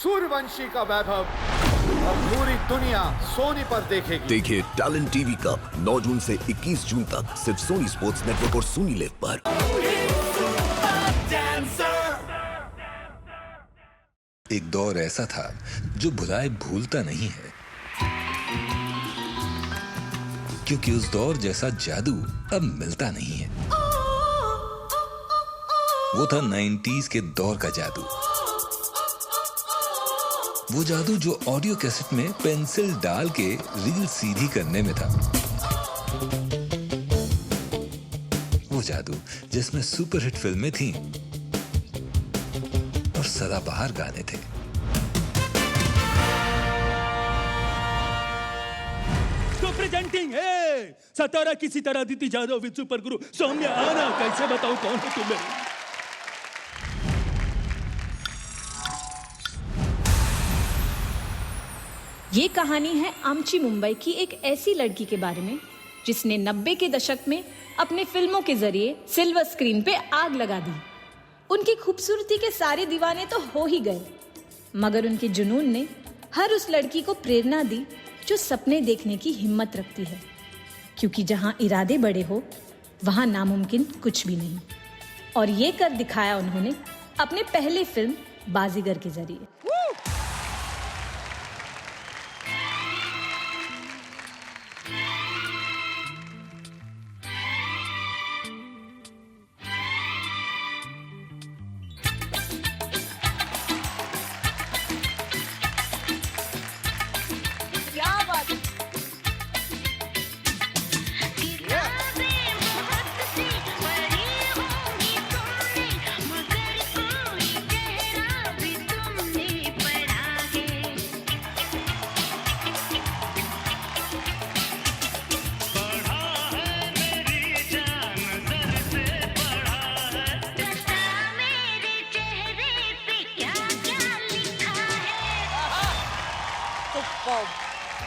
सूर्यवंशी का वैभव और पूरी दुनिया सोनी पर देखेगी। देखिए टैलेंट टीवी कप 9 जून से 21 जून तक सिर्फ सोनी स्पोर्ट्स नेटवर्क और सोनी लिव पर। एक दौर ऐसा था जो भुलाए भूलता नहीं है, क्योंकि उस दौर जैसा जादू अब मिलता नहीं है। वो था 90s के दौर का जादू। वो जादू जो ऑडियो कैसेट में पेंसिल डाल के रील सीधी करने में था। वो जादू जिसमें सुपरहिट फिल्में थीं और सदाबहार गाने थे। तो प्रेजेंटिंग है सतारा की सितारा दीदी जादव विद सुपर गुरु सौम्या आना। कैसे बताऊं कौन है तुम्हें? ये कहानी है आमची मुंबई की एक ऐसी लड़की के बारे में जिसने 90 के दशक में अपने फिल्मों के जरिए सिल्वर स्क्रीन पे आग लगा दी। उनकी खूबसूरती के सारे दीवाने तो हो ही गए, मगर उनके जुनून ने हर उस लड़की को प्रेरणा दी जो सपने देखने की हिम्मत रखती है, क्योंकि जहां इरादे बड़े हो वहां नामुमकिन कुछ भी नहीं। और ये कर दिखाया उन्होंने अपने पहले फिल्म बाजीगर के जरिए।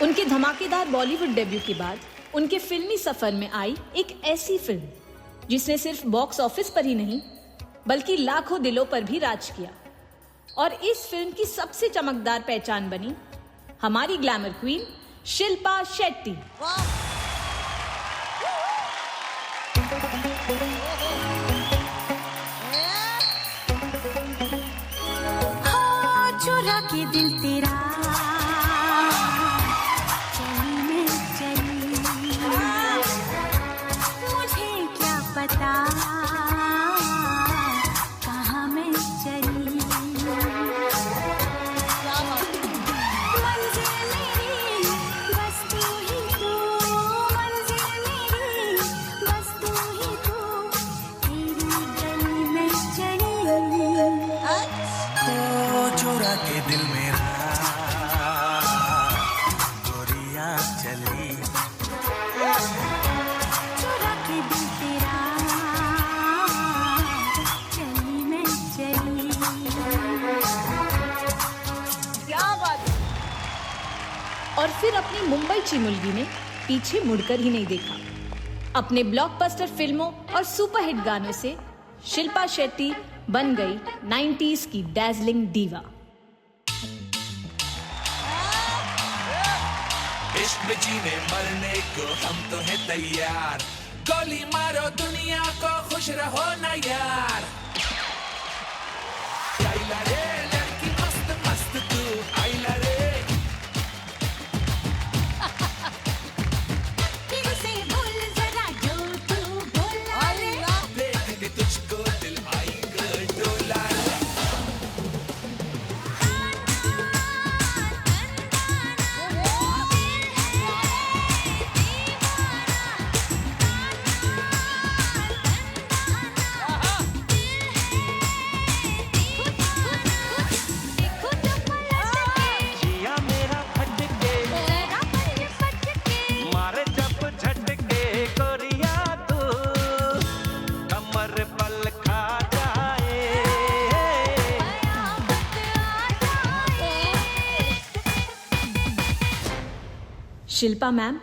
उनके धमाकेदार बॉलीवुड डेब्यू के बाद उनके फिल्मी सफर में आई एक ऐसी फिल्म जिसने सिर्फ बॉक्स ऑफिस पर ही नहीं बल्कि लाखों दिलों पर भी राज किया। और इस फिल्म की सबसे चमकदार पहचान बनी हमारी ग्लैमर क्वीन शिल्पा शेट्टी। चुरा के दिल तेरा कहाँ मैं चली, मंजिल मेरी बस तू ही तू, मंजिल मेरी बस तू ही तू, तेरी गली में चली। ओ चुरा के दिल मेरा गोरियां चली, चुरा के दिल तेरा और फिर अपनी मुंबई चिमुलगी ने पीछे मुड़कर ही नहीं देखा। अपने ब्लॉकबस्टर फिल्मों और सुपरहिट गानों से शिल्पा शेट्टी बन गई 90s की डैज़लिंग डीवा। इश्क में जीने मरने को हम तो हैं तैयार, गोली मारो दुनिया को खुश रहो ना यार। आइला रे लड़की मस्त मस्त तू आइला रे, शिल्पा मैम,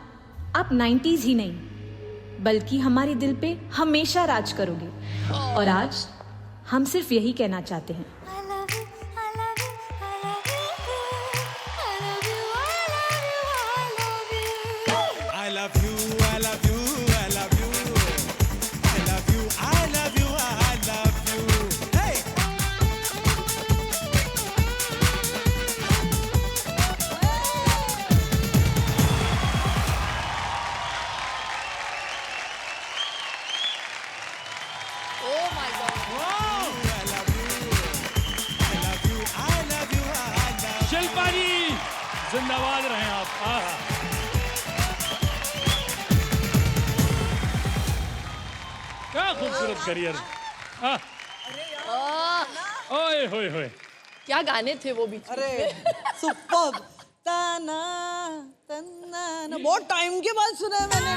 आप 90s ही नहीं बल्कि हमारे दिल पे हमेशा राज करोगे। और आज हम सिर्फ यही कहना चाहते हैं, जिंदाबाद रहें आप। आहा। क्या खूबसूरत करियर। ओए होए होए। क्या गाने थे वो बीच में? अरे सुपर्ब। ताना तन्ना ना, बहुत टाइम के बाद सुना है मैंने।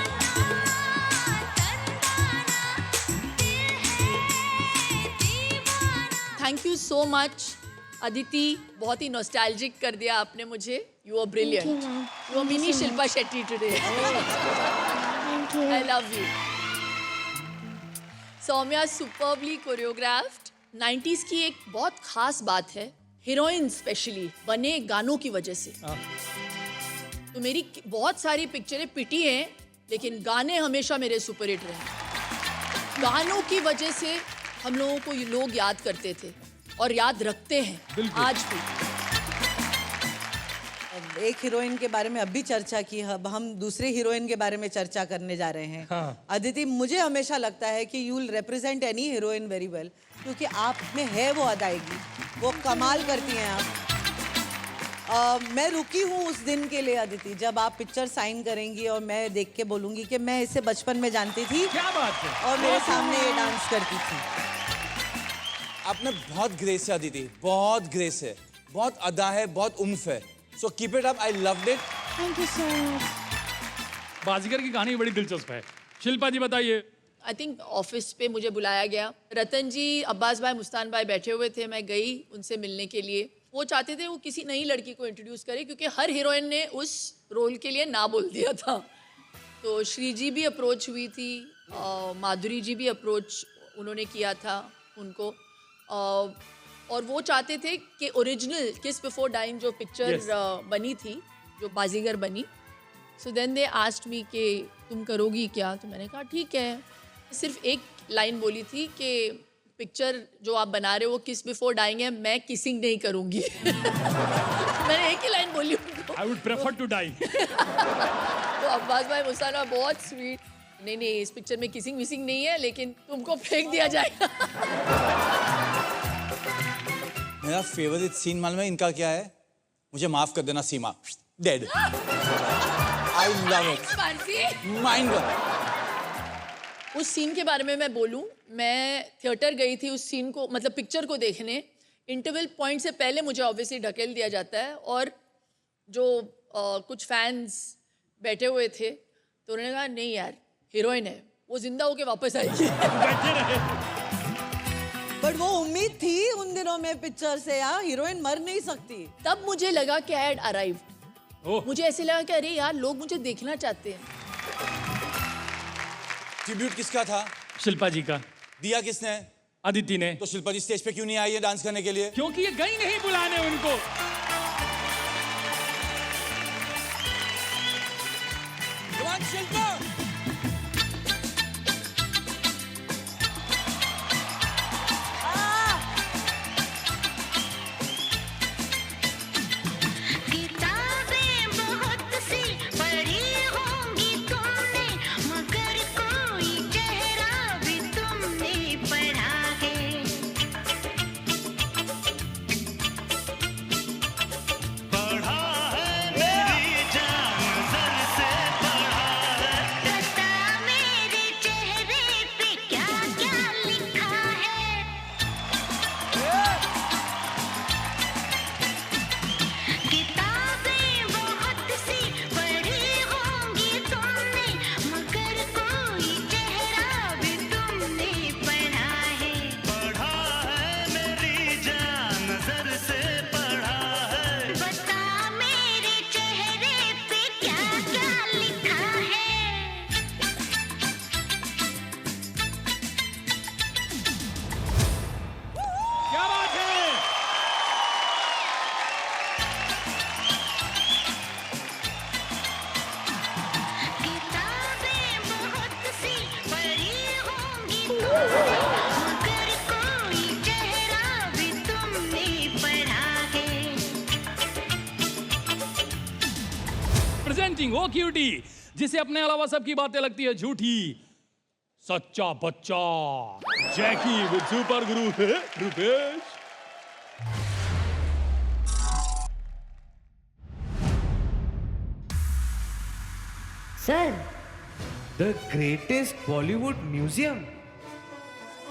Thank you so much Aditi, बहुत ही नॉस्टैल्जिक कर दिया आपने मुझे। You are brilliant. You are mini Shilpa Shetty today. I love you. Saumya superbly choreographed. 90s की एक बहुत खास बात है, हीरोइन स्पेशली बने गानों की वजह से। तो मेरी बहुत सारी पिक्चरें पिटी हैं, लेकिन गाने हमेशा मेरे सुपरहिट रहे। गानों की वजह से हम लोगों को ये लोग याद करते थे और याद रखते हैं आज भी। एक हीरोइन के बारे में अभी चर्चा की, अब हम दूसरे हीरोइन के बारे में चर्चा करने जा रहे हैं। हाँ। अदिति, मुझे हमेशा लगता है कि you will represent any heroine very well, क्योंकि आप में है वो अदायगी, वो कमाल करती हैं आप। मैं रुकी हूँ उस दिन के लिए अदिति, जब आप पिक्चर साइन करेंगी और मैं देख के बोलूँगी कि मैं इसे बचपन में जानती थी। क्या बात है। और मेरे सामने ये डांस करती थी। आपने बहुत ग्रेस है अदिति, बहुत ग्रेस है, बहुत अदा है, बहुत उम्फ है। So keep it up, I loved it. Thank you so much. Baazigar की कहानी बड़ी दिलचस्प है। शिल्पा जी बताइए। आई थिंक ऑफिस पे मुझे बुलाया गया। रतन जी, अब्बास भाई, मुस्तान भाई बैठे हुए थे। मैं गई उनसे मिलने के लिए। वो चाहते थे वो किसी नई लड़की को इंट्रोड्यूस करे, क्योंकि हर हीरोइन ने उस रोल के लिए ना बोल दिया था। तो श्री जी भी अप्रोच हुई थी, माधुरी जी भी अप्रोच उन्होंने किया था उनको। और वो चाहते थे कि ओरिजिनल किस बिफोर डाइंग जो पिक्चर बनी थी, जो बाजीगर बनी, so then they asked me कि तुम करोगी क्या? तो मैंने कहा ठीक है। सिर्फ एक लाइन बोली थी कि पिक्चर जो आप बना रहे हो वो किस बिफोर डाइंग है, मैं किसिंग नहीं करूँगी। मैंने एक ही लाइन बोली उनको। I would prefer to die. तो अब्बास भाई, मुस्तान भाई बहुत स्वीट, नहीं नहीं इस पिक्चर में किसिंग विसिंग नहीं है, लेकिन तुमको फेंक दिया जाएगा। मेरा फेवरेट सीन मालूम है इनका क्या है? मुझे माफ कर देना Seema, dead. I love it, mind blowing. उस सीन के बारे में मैं बोलूं, मैं थिएटर गई थी उस सीन को, मतलब पिक्चर को देखने। इंटरवल पॉइंट से पहले मुझे ऑब्वियसली ढकेल दिया जाता है, और जो कुछ फैंस बैठे हुए थे तो उन्होंने कहा नहीं यार, हीरोइन है, वो जिंदा होके वापस आएगी। बट वो उम्मीद थी उन दिनों में पिक्चर से, यार हीरोइन मर नहीं सकती। तब मुझे लगा कि आई हैड अराइव्ड। मुझे ऐसे लगा कि अरे यार, लोग मुझे देखना चाहते हैं। ट्रिब्यूट किसका था? शिल्पा जी का। दिया किसने? अदिति ने। तो शिल्पा जी स्टेज पे क्यों नहीं आई है डांस करने के लिए? क्योंकि ये गई नहीं बुलाने उनको। शिल्पा किताबें बहुत सी पढ़ी होंगी तुमने, मगर कोई चेहरा भी तुमने पढ़ा है। पढ़ा है मेरी जान नज़र से, पढ़ा है। बता मेरे चेहरे पे क्या क्या लिखा है। किताबें बहुत सी पढ़ी होंगी तुमने, मगर कोई चेहरा भी तुमने पढ़ा है। पढ़ा है मेरी जान नज़र से, पढ़ा है। बता मेरे चेहरे पे क्या क्या लिखा है। क्या बात है। किताबें बहुत सी पढ़ी होंगी तुमने, मगर कोई चेहरा भी तुमने पढ़ा है। प्रेजेंटिंग ओ क्यूटी, जिसे अपने अलावा सबकी बातें लगती है झूठी, सच्चा बच्चा जैकी with super Guru Rupesh. Sir the greatest Bollywood museum.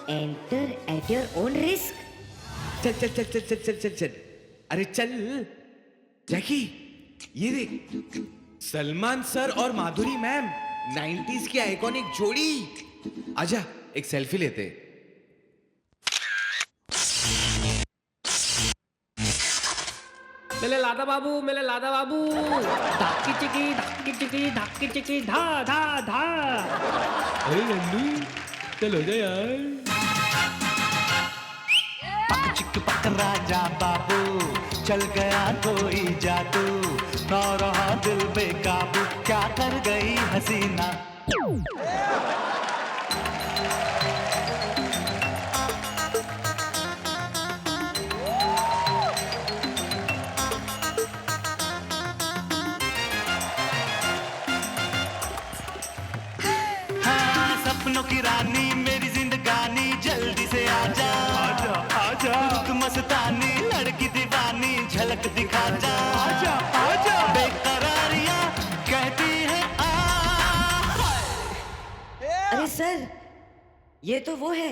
Enter at your own risk. चल चल चल चल चल चल चल चल, अरे चल। जैकी ये देख, सलमान सर और माधुरी मैम 90s की आइकॉनिक जोड़ी। आजा एक सेल्फी लेते। मेरे लादा बाबू, मेरे लादा बाबू, धाकी चिकी धाकी चिकी धा धा धा। अरे नंदू चल हो जा यार। पक चिक पक राजा बाबू, चल गया कोई जादू, ना रहा दिल बेकाबू, क्या कर गई हसीना। सपनों की रानी मेरी जिंदगानी, जल्दी से आजा आजा आजा। तू मस्तानी लड़की दीवानी, झलक दिखा जा आजा आजा। बेकरारियां कहती है आ। अरे सर ये तो वो है।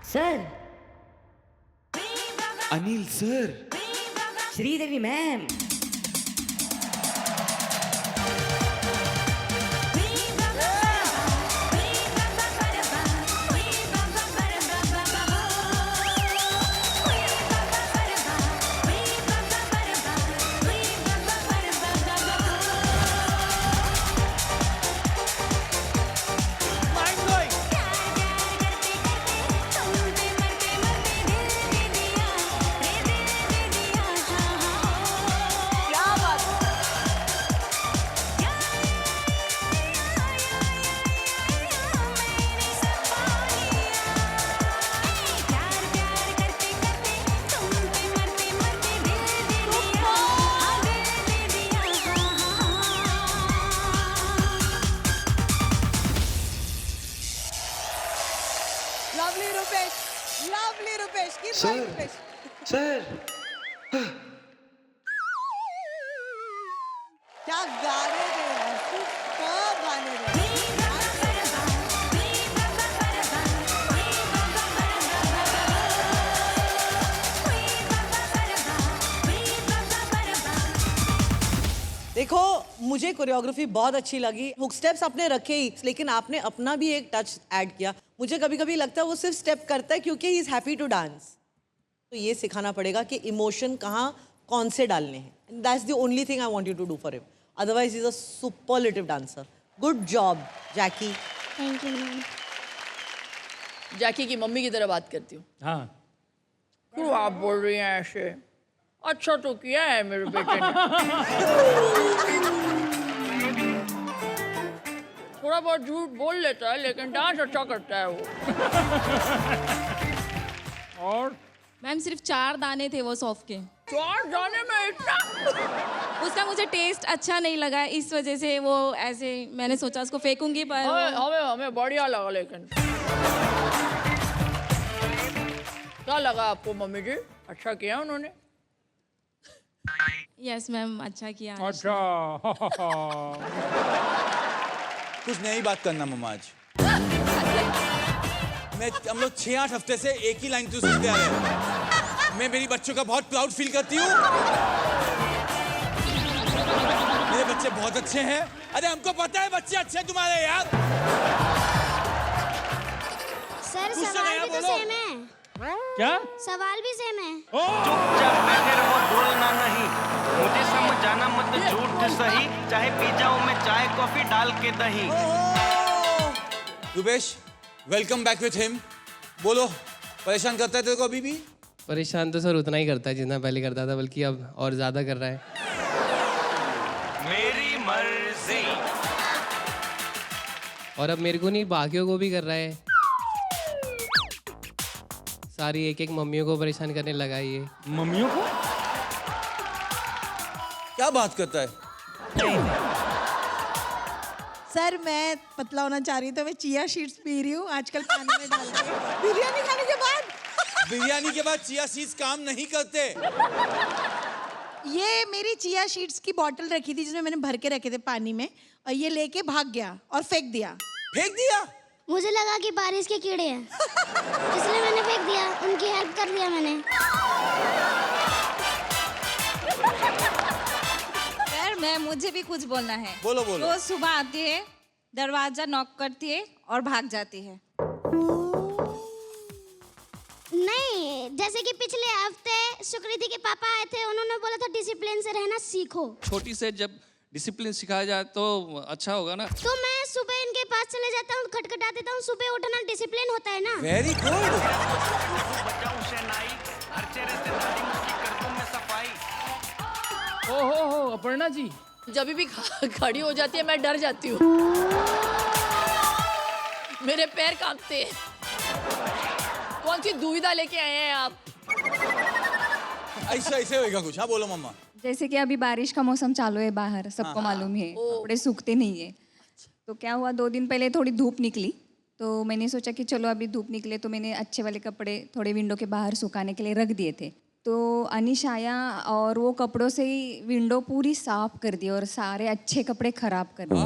Sir Anil sir, Sridevi ma'am, lovely Rupesh, keep going Rupesh. Sir क्या गाने थे यार, सुपर गाने थे। देखो मुझे कोरियोग्राफी बहुत अच्छी लगी, हुक स्टेप्स आपने रखे ही, लेकिन आपने अपना भी एक टच ऐड किया। मुझे कभी कभी लगता है वो सिर्फ स्टेप करता है क्योंकि he is happy to dance. तो ये सिखाना पड़ेगा कि इमोशन कहाँ कौन से डालने हैं। That's the only thing I want you to do for him, otherwise is a superlative dancer. Good job Jackie. Thank you ma'am. Jackie की मम्मी की तरह बात करती हूँ। हाँ क्यों आप बोल रही हैं ऐसे? अच्छा तो किया है मेरे बेटे ने। थोड़ा बहुत झूठ बोल लेता है लेकिन डांस अच्छा करता है वो। और मैम सिर्फ 4 दाने थे वो सौंफ के। 4 दाने में इतना? उसका मुझे टेस्ट अच्छा नहीं लगा, इस वजह से वो ऐसे मैंने सोचा उसको फेंकूंगी, पर हमें बढ़िया लगा। लेकिन क्या लगा आपको मम्मी जी? अच्छा किया उन्होंने? यस मैम अच्छा किया। अच्छा कुछ नई बात करना मम्मा आज। हम लोग 6-8 हफ्ते से एक ही लाइन तो सुनते आ रहे हैं। मैं मेरी बच्चों का बहुत प्राउड फील करती हूँ। मेरे बच्चे बहुत अच्छे हैं। अरे हमको पता है बच्चे अच्छे तुम्हारे यार। सर सवाल भी तो सेम है। क्या? सवाल भी सेम है। चुपचाप बैठे रहो, बोलना नहीं। मुझे समझ जाना मत झूठ सही, चाहे पी जाऊं मैं चाय कॉफी डाल के दही। Rupesh, welcome back with him. बोलो, परेशान करता है तेरे को अभी भी? परेशान तो सर उतना ही करता है जितना पहले करता था, बल्कि अब और ज्यादा कर रहा है। मेरी मर्जी। और अब मेरे को नहीं, बाकियों को भी कर रहा है। सारी एक एक मम्मियों को परेशान करने लगा है ये। मम्मियों को? क्या बात करता है? सर मैं पतला होना चाह रही हूँ तो मैं चिया सीड्स पी रही हूँ आजकल पानी में डाल के बिरयानी खाने के बाद। बिरयानी के बाद चिया सीड्स काम नहीं करते। ये मेरी चिया सीड्स की बोतल रखी थी जिसमें मैंने भर के रखे थे पानी में, और ये लेके भाग गया और फेंक दिया। फेंक दिया? मुझे लगा कि बारिश के कीड़े हैं इसलिए मैंने फेंक दिया, उनकी हेल्प कर दिया मैंने। मुझे भी कुछ बोलना है। बोलो बोलो। रोज सुबह आती है, दरवाजा नॉक करती है और भाग जाती है। नहीं, जैसे कि पिछले हफ्ते सुकृति के पापा आए थे, उन्होंने बोला था डिसिप्लिन से रहना सीखो। छोटी से जब डिसिप्लिन सिखाया जाए तो अच्छा होगा ना। तो मैं सुबह इनके पास चले जाता हूँ, खटखटा देता हूँ, सुबह उठना डिसिप्लिन होता है ना। Very good. ओहो अपर्णा जी, जब भी खड़ी हो जाती है मैं डर जाती हूँ, मेरे पैर कांपते हैं। कौन सी दुविधा लेके आए हैं आप? ऐसे होएगा कुछ। हाँ बोलो मम्मा। जैसे कि अभी बारिश का मौसम चालू है बाहर, सबको मालूम है, कपड़े सूखते नहीं है। तो क्या हुआ, 2 दिन पहले थोड़ी धूप निकली, तो मैंने सोचा कि चलो अभी धूप निकले तो मैंने अच्छे वाले कपड़े थोड़े विंडो के बाहर सुखाने के लिए रख दिए थे। तो अनिश आया और वो कपड़ों से ही विंडो पूरी साफ कर दी और सारे अच्छे कपड़े खराब कर दिए।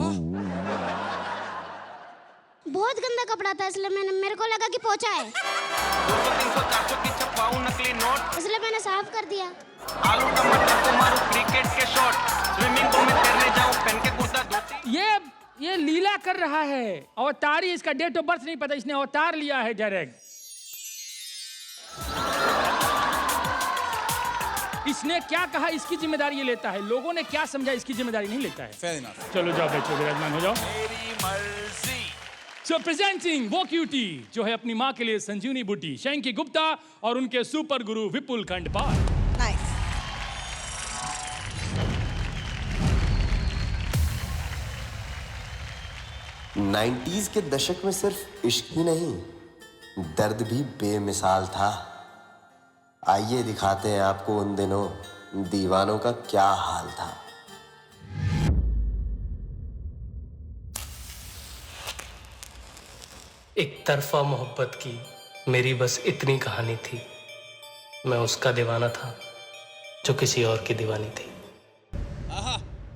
बहुत गंदा कपड़ा था इसलिए मेरे को लगा कि पोंछा है, 200, 300, 400 की छपाऊं नकली नोट, इसलिए मैंने साफ कर दिया। आलू टमाटर को मारूं क्रिकेट के शॉट, स्विमिंग पूल में तैरने जाऊं पहन के कुर्ता धोती। ये लीला कर रहा है। अवतारी, इसका डेट ऑफ बर्थ नहीं पता, इसने अवतार लिया है डायरेक्ट। इसने क्या कहा इसकी जिम्मेदारी ये लेता है, लोगों ने क्या समझा इसकी जिम्मेदारी नहीं लेता है। Fair enough. चलो जाओ बैठो, विराजमान हो जाओ। मेरी मर्जी। सो प्रेजेंटिंग वो क्यूटी जो है अपनी माँ के लिए संजीवनी बूटी, शैंकी गुप्ता और उनके सुपर गुरु विपुल खंडपाल। नाइन्टीज के दशक में सिर्फ इश्क ही नहीं, दर्द भी बेमिसाल था। आइए दिखाते हैं आपको उन दिनों दीवानों का क्या हाल था। एक तरफा मोहब्बत की मेरी बस इतनी कहानी थी। मैं उसका दीवाना था जो किसी और की दीवानी थी।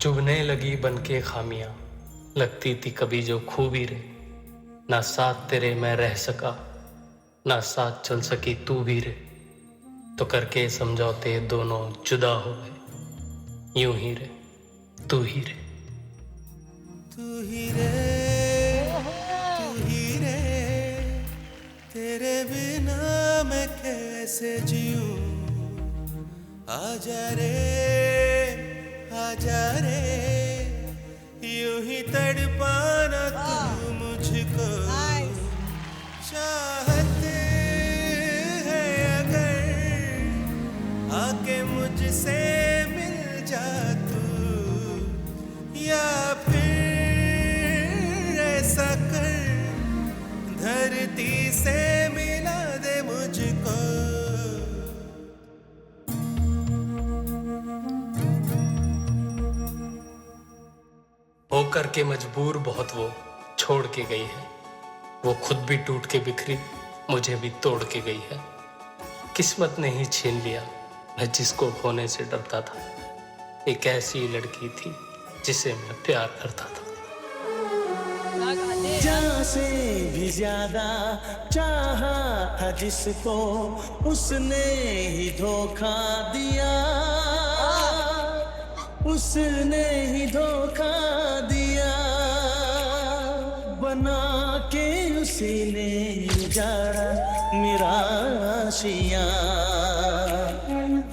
चुभने लगी बनके खामियां, लगती थी कभी जो खूबी रे। ना साथ तेरे मैं रह सका, ना साथ चल सकी तू भी रे। तो करके समझौते दोनों जुदा हो गए, यूं ही रे तू ही रे। तू ही रे, तू ही रे, तेरे बिना मैं कैसे जीऊं। आजा रे, आजा रे, यूं ही तड़पाना तू मुझको। चाहते है अगर आके मुझसे मिल जा तू, या फिर ऐसा कर धरती से मिला दे मुझको। होकर के मजबूर बहुत वो छोड़ के गई है। वो खुद भी टूट के बिखरी, मुझे भी तोड़ के गई है। किस्मत ने ही छीन लिया मैं जिसको खोने से डरता था। एक ऐसी लड़की थी जिसे मैं प्यार करता था। जान से भी ज्यादा चाहा था जिसको, उसने ही धोखा दिया, उसने ही धोखा दिया। बना के उसी ने उजाड़ा मेरा आशिया।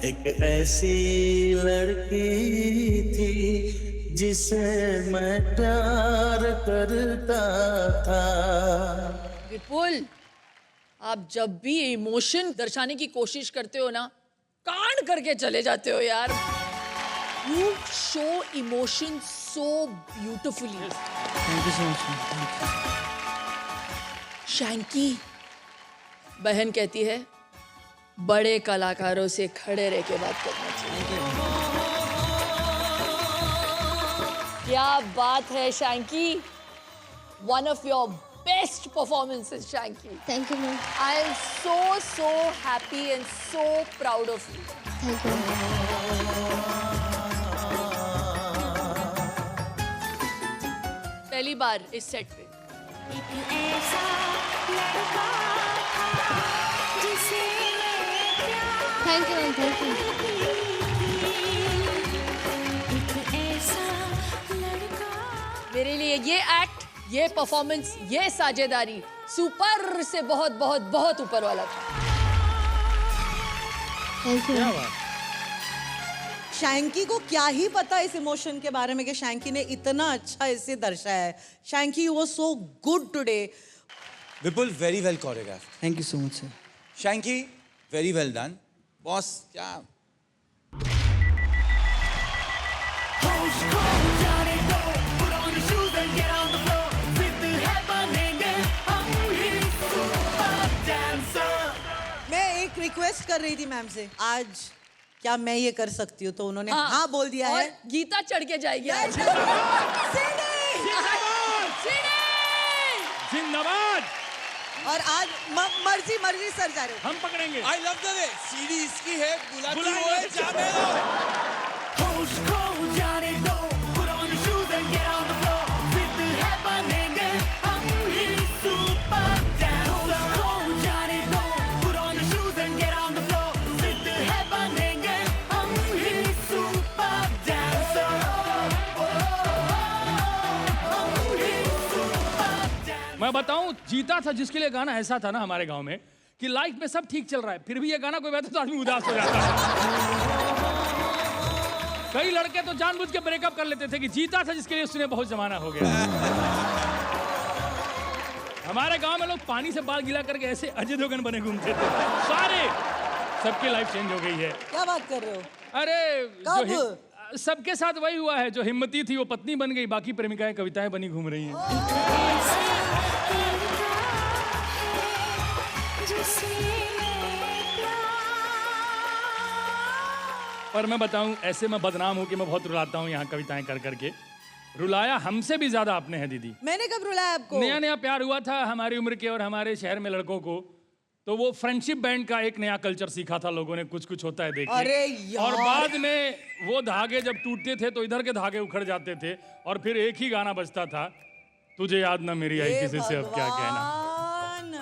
एक ऐसी लड़की थी जिसे मैं प्यार करता था। विपुल, आप जब भी इमोशन दर्शाने की कोशिश करते हो ना, कांड करके चले जाते हो यार। You show emotion so beautifully. Thank you so much. Shanky, बहन कहती है बड़े कलाकारों से खड़े रह के बात करना चाहिए। क्या बात है Shanky, one of your best performances, Shanky. Thank you, ma'am. I am so happy and so proud of you. Thank you. पहली बार इस सेट पे Thank you, ma'am. Thank you. मेरे लिए ये एक्ट, ये परफॉर्मेंस, ये साझेदारी सुपर से बहुत बहुत बहुत ऊपर वाला था। Thank you. शैंकी को क्या ही पता इस इमोशन के बारे में कि शैंकी ने इतना अच्छा इसे दर्शाया है। Shanky, you were so good today. Vipul, very well choreograph. Thank you so much sir. Shanky, very well done. Boss, क्या मैं एक रिक्वेस्ट कर रही थी मैम से, आज क्या मैं ये कर सकती हूँ, तो उन्होंने हाँ बोल दिया है। गीता चढ़ के जाएगी आज। जिंदाबाद। और आज मर्जी मर्जी सर जा रहे हो। हम पकड़ेंगे। आई लव द वे सीढ़ी इसकी है, बुलाती बुलाएंगे। हुए जाने दो। होश खो जाने दो, put on your shoes and get on the floor, जिद है बनेंगे हम ही सुपर डांसर। होश खो जाने दो, put on your shoes and get on the floor, जिद है बनेंगे हम ही सुपर डांसर। मैं बताऊं, जीता था जिसके लिए गाना ऐसा था ना हमारे गांव में कि लाइफ में सब ठीक चल रहा है, फिर भी ये गाना कोई बजाता तो आदमी उदास हो जाता है। कई लड़के तो जानबूझ के ब्रेकअप कर लेते थे कि जीता था जिसके लिए उसने बहुत जमाना हो गया। हमारे गांव में लोग पानी से बाल गीला करके ऐसे अजय देवगन बने घूमते थे सारे। सबकी लाइफ चेंज हो गई है। क्या बात कर रहे हो? अरे सबके साथ वही हुआ है, जो हिम्मती थी वो पत्नी बन गई, बाकी प्रेमिकाएं कविताएं बनी घूम रही हैं। पर मैं बताऊं, ऐसे मैं बदनाम हूं कि मैं बहुत रुलाता हूं यहाँ कविताएं कर करके। रुलाया हमसे भी ज्यादा आपने है दीदी। मैंने कब रुलाया आपको? नया नया प्यार हुआ था हमारी उम्र के और हमारे शहर में लड़कों को, तो वो फ्रेंडशिप बैंड का एक नया कल्चर सीखा था लोगों ने, कुछ कुछ होता है देखिए। अरे यार। और बाद में वो धागे जब टूटते थे तो इधर के धागे उखड़ जाते थे और फिर एक ही गाना बजता था, तुझे याद ना मेरी आई किसी से अब क्या कहना।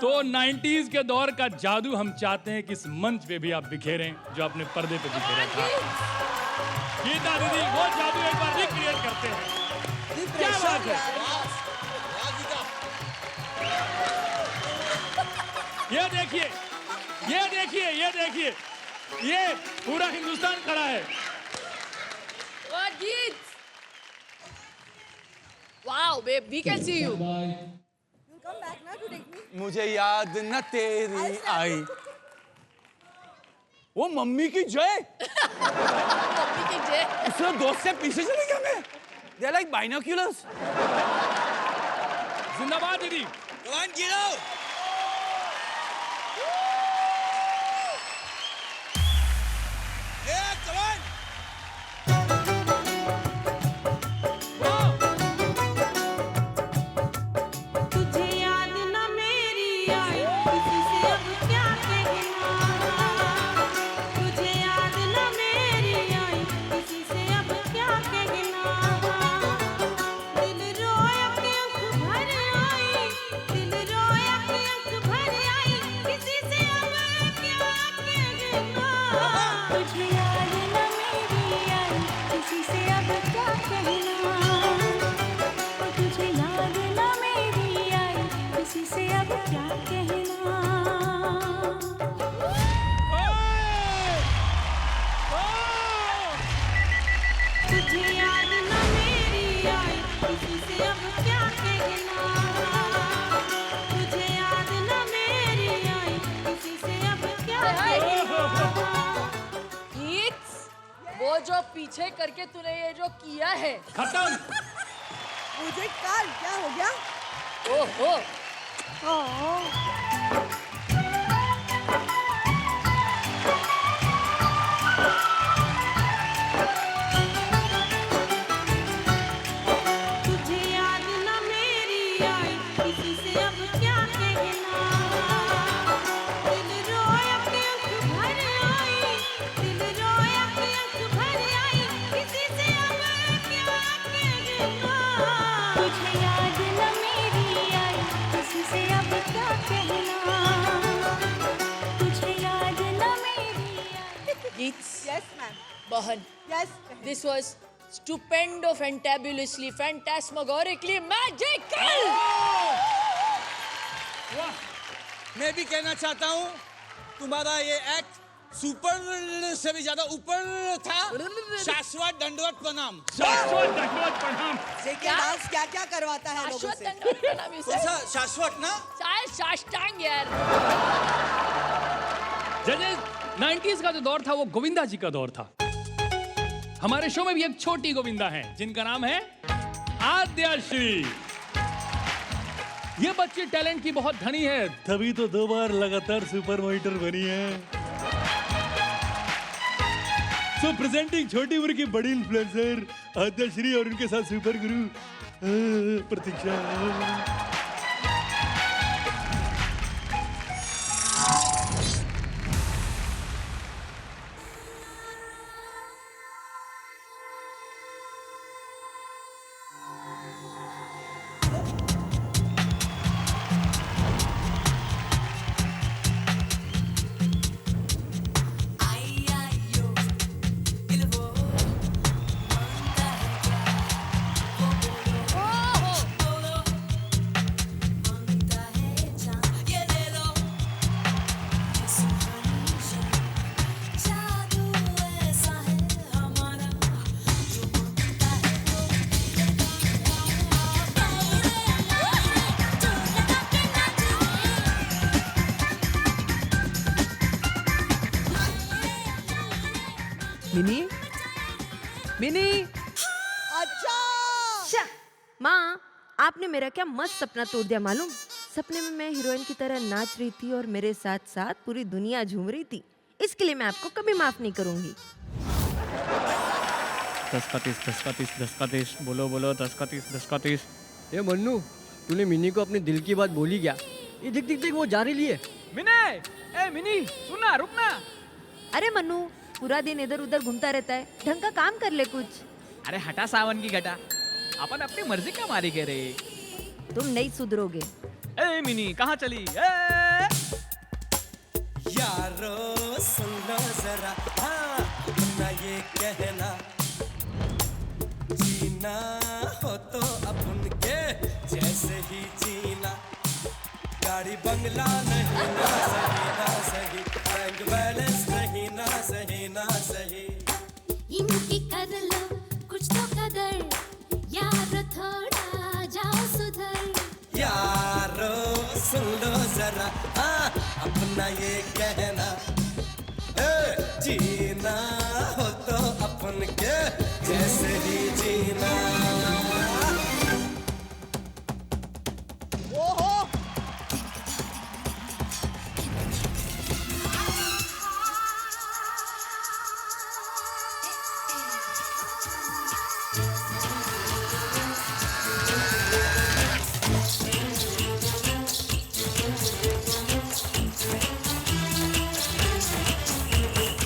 तो 90s के दौर का जादू हम चाहते हैं कि इस मंच पे भी आप बिखेरें जो अपने पर्दे पे बिखेरा था। गीता दीदी, वो जादू एक बार रिक्रिएट करते हैं। क्या बात है। ये देखिए, ये देखिए, ये देखिए, ये पूरा हिंदुस्तान खड़ा है। Geet, wow babe, we can see you. मुझे याद न तेरी आई। वो मम्मी की जय। मम्मी की जय। इससे दोस्त से पीछे चले गया मैं। They are like binoculars. जिंदाबाद दीदी। Come on, Gino. Yeah, come on. तुझे याद ना मेरी आई, किसी से अब क्या कहना। तुझे याद ना मेरी आई, किसी से अब क्या कहना। दिल रोया कि आँख भर आई, दिल रोया कि आँख भर आई, किसी से अब क्या कहना। तुझे याद ना मेरी आई, किसी से अब क्या कहना। तुझे याद ना मेरी आई, किसी से अब क्या कहना। तुझे याद ना मेरी आई किसी से अब क्या कहना तुझे याद न मेरी आई किसी से अब क्या कहना Hits, वो जो पीछे करके तूने ये जो किया है खत्म। मुझे काल क्या हो गया? ओहो तुझे याद न मेरी आई किसी से अब क्या कहना दिल रोया के आंख भर आई दिल रोया के आंख भर आई किसी से अब क्या कहना तुझे याद न मेरी आई किसी से अब क्या कहना तुझे याद न मेरी आई Yes, ma'am. बहन Yes. This was stupendo, fantabulously, phantasmagorically magical. मैं भी कहना चाहता हूँ तुम्हारा ये एक्ट सुपर से भी ज्यादा ऊपर था। शाश्वत दंडवत प्रणाम। शाश्वत दंडवत प्रणाम। क्या डांस क्या क्या करवाता है लोगों शाश्वत से? दंडवत प्रणाम इसे। कौन सा शाश्वत ना? शायद साष्टांग यार। जजेस 90s का जो दौर था वो गोविंदा जी का दौर था। हमारे शो में भी एक छोटी गोविंदा है जिनका नाम है आद्याश्री। ये बच्ची टैलेंट की बहुत धनी है, तभी तो 2 बार लगातार सुपर मॉनिटर बनी है। सो प्रेजेंटिंग छोटी उम्र की बड़ी इन्फ्लुएंसर आद्याश्री और उनके साथ सुपर गुरु प्रतीक्षा। मिनी मिनी अच्छा माँ आपने मेरा क्या मस्त सपना तोड़ दिया मालूम। सपने में मैं हीरोइन की तरह नाच रही थी और मेरे साथ साथ पूरी दुनिया झूम रही थी। इसके लिए मैं आपको कभी माफ नहीं करूंगी। 10 का 30 10 का 30 10 का 30 बोलो बोलो 10 का 30 10 का 30। ए मन्नू तूने मिनी को अपने दिल की बात बोली क्या? ये दिख दिख दिख वो जा रही है। मिनी सुनना रुकना। अरे मन्नू पूरा दिन इधर उधर घूमता रहता है, ढंग का काम कर ले कुछ। अरे हटा सावन की घटा, अपन अपनी मर्जी का मारी कह रहे। तुम नहीं सुधरोगे। ए मिनी कहाँ चली? यारो सुन लो जरा हाँ अपना ये कहना जीना हो तो अपन के जैसे ही जीना गाड़ी बंगला नहीं ना सही ना सही बैंक बैलेंस नहीं ना सही ना सही इनकी कर लो कुछ तो कदर यार थोड़ा जाओ सुधर यारो सुन लो जरा हाँ अपना ये कहना जीना हो तो अपन के जैसे ही जीना। ओहो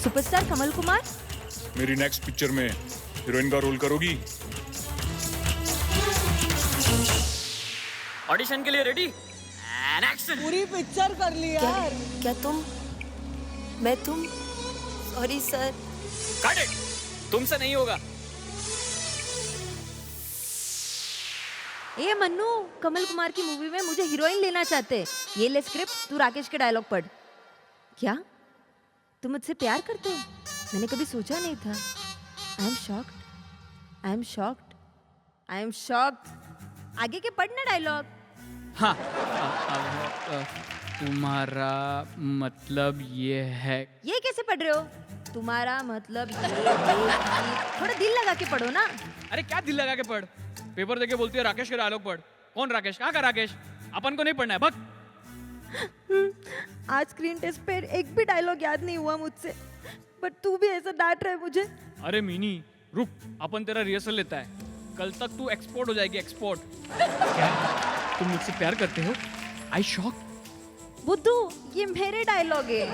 सुपरस्टार कमल कुमार मेरी नेक्स्ट पिक्चर में हीरोइन का रोल करोगी? ऑडिशन के लिए रेडी? पूरी पिक्चर कर ली यार। क्या तुम सॉरी सर। कट इट, तुमसे नहीं होगा। ए मन्नू कमल कुमार की मूवी में मुझे हीरोइन लेना चाहते। ये ले स्क्रिप्ट, तू राकेश के डायलॉग पढ़। क्या तुम मुझसे प्यार करते हो? मैंने कभी सोचा नहीं था। I am shocked I am shocked. आगे के पढ़ना डायलॉग। हाँ तुम्हारा मतलब ये है। ये कैसे पढ़ रहे हो? तुम्हारा मतलब ये है। थोड़ा दिल लगा के पढ़ो ना। अरे क्या दिल लगा के पढ़? पेपर देके बोलती है राकेश के डायलॉग पढ़। कौन राकेश? कहाँ का राकेश? अपन को नहीं पढ़ना है, भग। आज स्क्रीन टेस्ट पे एक भी डायलॉग याद नहीं हुआ मुझसे, बट तू भी ऐसा डांट रहा है मुझे। अरे मिनी रुक, अपन तेरा रिहर्सल लेता है। कल तक तू एक्सपोर्ट हो जाएगी, एक्सपोर्ट। क्या तुम मुझसे प्यार करते हो? आई शॉक। बुद्धू, ये मेरे डायलॉग है।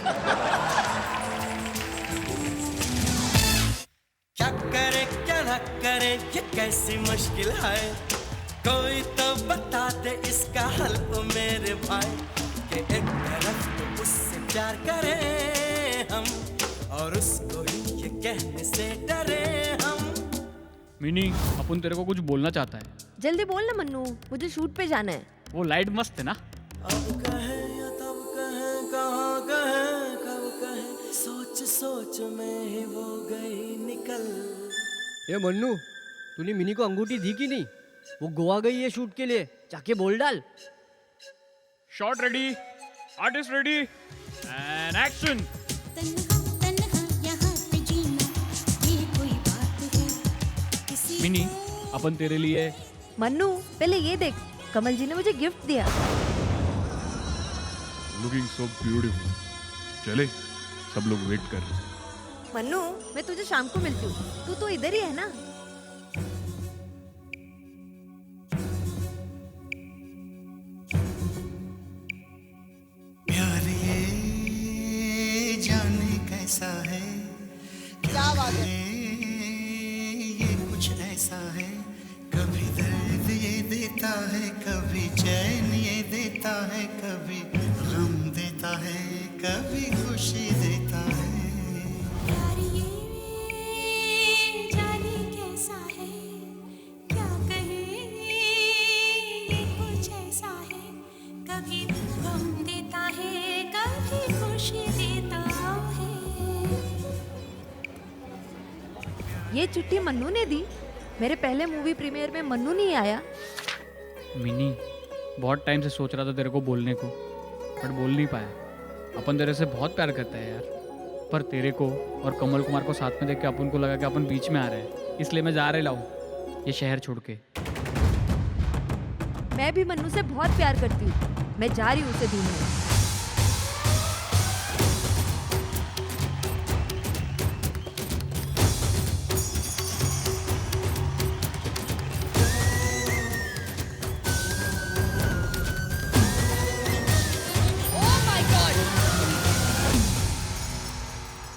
क्या करे क्या ना करे ये कैसी मुश्किल है, कोई तो बता दे इसका हल ओ मेरे भाई। कि एक तरफ तो उससे प्यार करें हम और उसको ही ये कहने से डरे हम। मिनी अपन तेरे को कुछ बोलना चाहता है। जल्दी बोल ना मन्नू, मुझे शूट पे जाना है। वो लाइट मस्त है ना? अब कहे या तब कहे, कहाँ कहे कब कहे, सोच सोच में ही वो गई निकल। ये मन्नू, तूने मिनी को अंगूठी दी कि नहीं? वो गोवा गई है शूट के लिए, जाके बोल डाल। Shot ready, artist ready and action. मिनी अपन तेरे लिए। मन्नू पहले ये देख, कमल जी ने मुझे गिफ्ट दिया। Looking so beautiful. चले, सब लोग वेट कर रहे हैं। मन्नू मैं तुझे शाम को मिलती हूँ, तू तो इधर ही है ना? प्यार ये जाने कैसा है, क्या बात है, ये कुछ ऐसा है, कभी दर्द ये देता है, कभी चैन ये देता है, कभी गम देता है, कभी खुशी देता है। प्यार ये जाने कैसा है, क्या कहे ये कुछ ऐसा है, कभी गम देता है, कभी खुशी देता है। ये चिट्ठी मन्नू ने दी। मेरे पहले मूवी प्रीमियर में मन्नू नहीं आया। मिनी बहुत टाइम से सोच रहा था तेरे को बोलने को, बट बोल नहीं पाया। अपन तेरे से बहुत प्यार करते हैं यार, पर तेरे को और कमल कुमार को साथ में देख के अपन को लगा कि अपन बीच में आ रहे हैं, इसलिए मैं जा रहे लाऊं ये शहर छोड़ के। मैं भी मन्नू से बहुत प्यार करती हूँ, मैं जा रही हूँ उसे ढूंढने।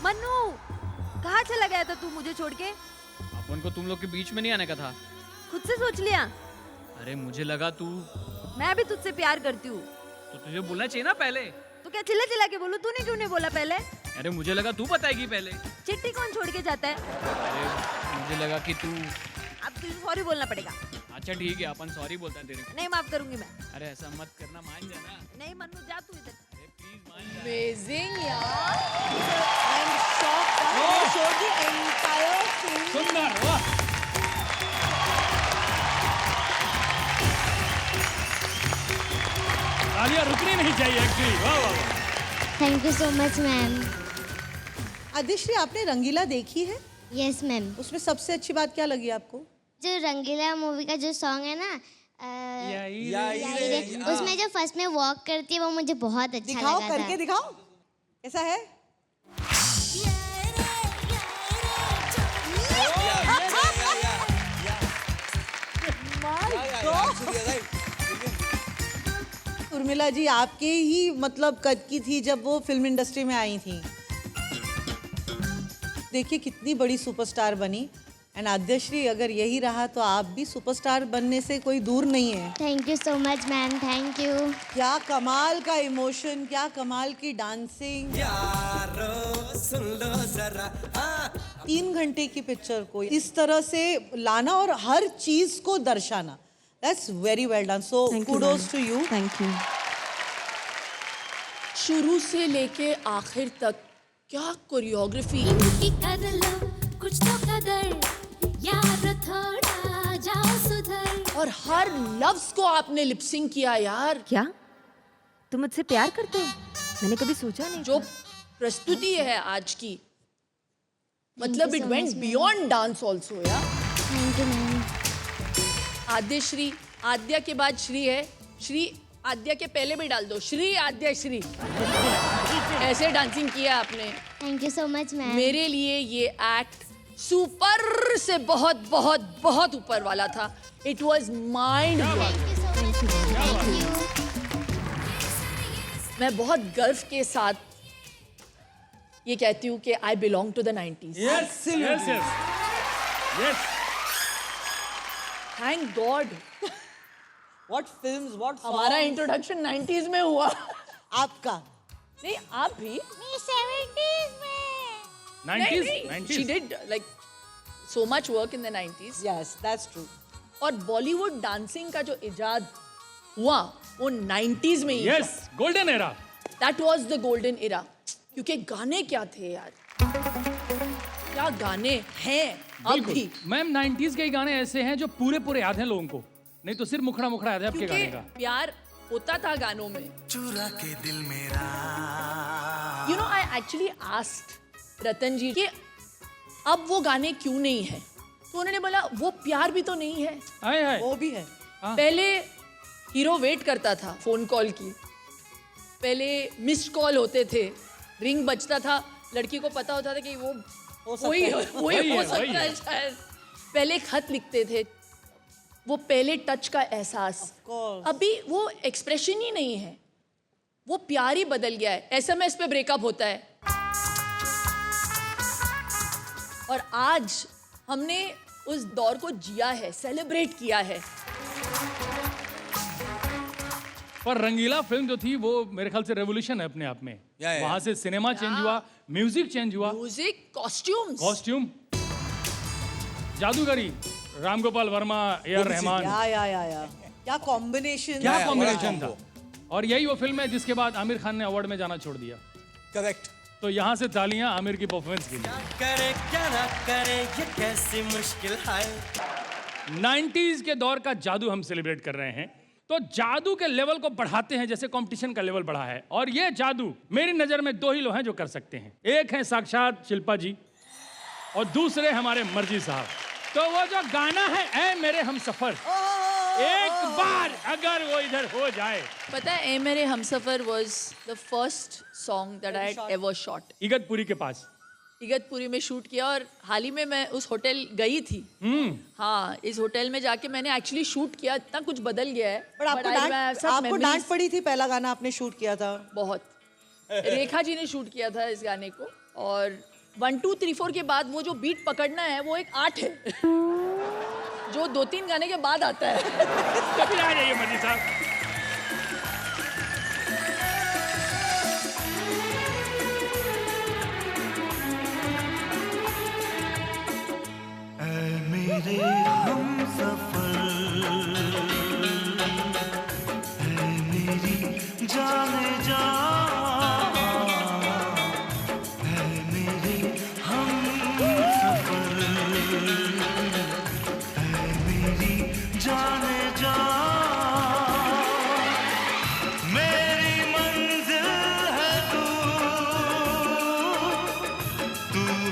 मन्नू कहाँ चला गया था तू मुझे छोड़ के? अपन को तुम लोग के बीच में नहीं आने का था। खुद से सोच लिया? अरे मुझे लगा तू। मैं भी तुझसे प्यार करती हूँ। तो तुझे बोलना चाहिए ना पहले। तो क्या चिल्ला चिल्ला के बोलूं? तूने क्यों नहीं बोला पहले? अरे मुझे लगा तू बताएगी पहले। चिट्ठी कौन छोड़ के जाता है? अरे मुझे लगा कि तू। अब तुझे सॉरी बोलना पड़ेगा। अच्छा ठीक है, अपन सॉरी बोलता है तेरे को। नहीं माफ करूंगी मैं। अरे ऐसा मत करना, मान जाना। नहीं मन्नू जा तू इधर। Amazing यार। I'm shocked. They showed the entire thing. सुंदर, वाह। तालियां रुकनी नहीं चाहिए एक्चुअली। वाह वाह वाह। Thank you so much ma'am. Adishree, आपने रंगीला देखी है? Yes ma'am. उसमें सबसे अच्छी बात क्या लगी आपको? जो रंगीला मूवी का जो सॉन्ग है ना, उसमें जो फर्स्ट में वॉक करती है वो मुझे बहुत अच्छा दिखाओ, लगा था। करके दिखाओ कैसा है। उर्मिला जी आपके ही मतलब कद की थी जब वो फिल्म इंडस्ट्री में आई थी। देखिए कितनी बड़ी सुपरस्टार बनी। एंड आद्यश्री, अगर यही रहा तो आप भी सुपरस्टार बनने से कोई दूर नहीं है। Thank you so much ma'am, thank you. क्या कमाल का इमोशन, क्या कमाल की डांसिंग। यारो सुन लो जरा, 3 घंटे की पिक्चर को इस तरह से लाना और हर चीज को दर्शाना, that's very well done. So kudos to you. Thank you. शुरू से लेके आखिर तक क्या कोरियोग्राफी। कुछ तो कदर यार, थोड़ा जाओ सुधर। और हर लफ्ज को आपने लिपसिंग किया यार। क्या तुम मुझसे प्यार करते हो? मैंने कभी सोचा नहीं। जो प्रस्तुति है आज की, मतलब it went beyond dance also यार। Thank you ma'am. Aadyashree, Aadya के बाद श्री है, श्री आद्या के पहले भी डाल दो, श्री आद्या श्री। ऐसे डांसिंग किया आपने। Thank you so much ma'am. मेरे लिए ये एक्ट सुपर से बहुत बहुत बहुत ऊपर वाला था। It was mind blowing. मैं बहुत गर्व के साथ ये कहती हूँ कि I belong to the 90s। Yes, yes, yes, yes. Thank God. What films, what songs? हमारा इंट्रोडक्शन 90s में हुआ। आपका नहीं, आप भी 70s में। 90s? She did like so much work in the 90s. Yes, that's true. और Bollywood dancing का जो इजाद हुआ वो 90s में ही। Yes, golden era. That was the golden era. क्योंकि गाने क्या थे यार, क्या गाने हैं अब भी। मैम 90s के ही गाने ऐसे हैं जो पूरे पूरे याद हैं लोगों को, नहीं तो सिर्फ मुखड़ा मुखड़ा याद है आपके गाने का। प्यार होता था गानों में। चुरा के दिल मेरा। You know, I actually asked रतन जी कि अब वो गाने क्यों नहीं है, तो उन्होंने बोला वो प्यार भी तो नहीं है। हाय हाय। वो भी है। पहले हीरो वेट करता था फोन कॉल की, पहले मिस्ड कॉल होते थे, रिंग बजता था, लड़की को पता होता था कि वो वही हो सकता है शायद। पहले खत लिखते थे, वो पहले टच का एहसास। अभी वो एक्सप्रेशन ही नहीं है, वो प्यार ही बदल गया है। एसएमएस पे ब्रेकअप होता है। और आज हमने उस दौर को जिया है, सेलिब्रेट किया है। पर रंगीला फिल्म जो थी वो मेरे ख्याल से रेवोल्यूशन है अपने आप में। वहां से सिनेमा चेंज हुआ, म्यूजिक चेंज हुआ, म्यूजिक, कॉस्ट्यूम, जादूगरी, राम गोपाल वर्मा, ए.आर. रहमान। क्या कॉम्बिनेशन, क्या कॉम्बिनेशन था। और यही वो फिल्म है जिसके बाद आमिर खान ने अवार्ड में जाना छोड़ दिया। करेक्ट। तो यहाँ से तालियां आमिर की परफॉर्मेंस के लिए। करे क्या ना करे ये कैसी मुश्किल है। 90s के दौर का जादू हम सेलिब्रेट कर रहे हैं, तो जादू के लेवल को बढ़ाते हैं जैसे कंपटीशन का लेवल बढ़ा है। और ये जादू मेरी नजर में दो ही लोग हैं जो कर सकते हैं। एक है साक्षात शिल्पा जी और दूसरे हमारे मर्जी साहब। तो वो जो गाना है ऐ मेरे हमसफर, एक बार अगर वो इधर हो जाए। पता है ए मेरे Humsafar was the first song that I had ever shot. Igatpuri के पास, इगतपुरी में शूट किया और हाल ही में मैं उस होटल गई थी। हाँ, इस होटल में जाके मैंने एक्चुअली शूट किया। इतना कुछ बदल गया है। पर आपको डांट पड़ी थी, पहला गाना आपने शूट किया था। बहुत। रेखा जी ने शूट किया था इस गाने को, और 1 2 3 4 के बाद वो जो बीट पकड़ना है वो एक आर्ट है जो 2-3 गाने के बाद आता है। कभी आ जाइए मर्जी साहब। मेरे हमसफर है मेरी जाने जा, है मेरे हमसफर है मेरी जाने जा। मेरी मंजिल है तू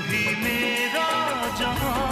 ही मेरा जहां।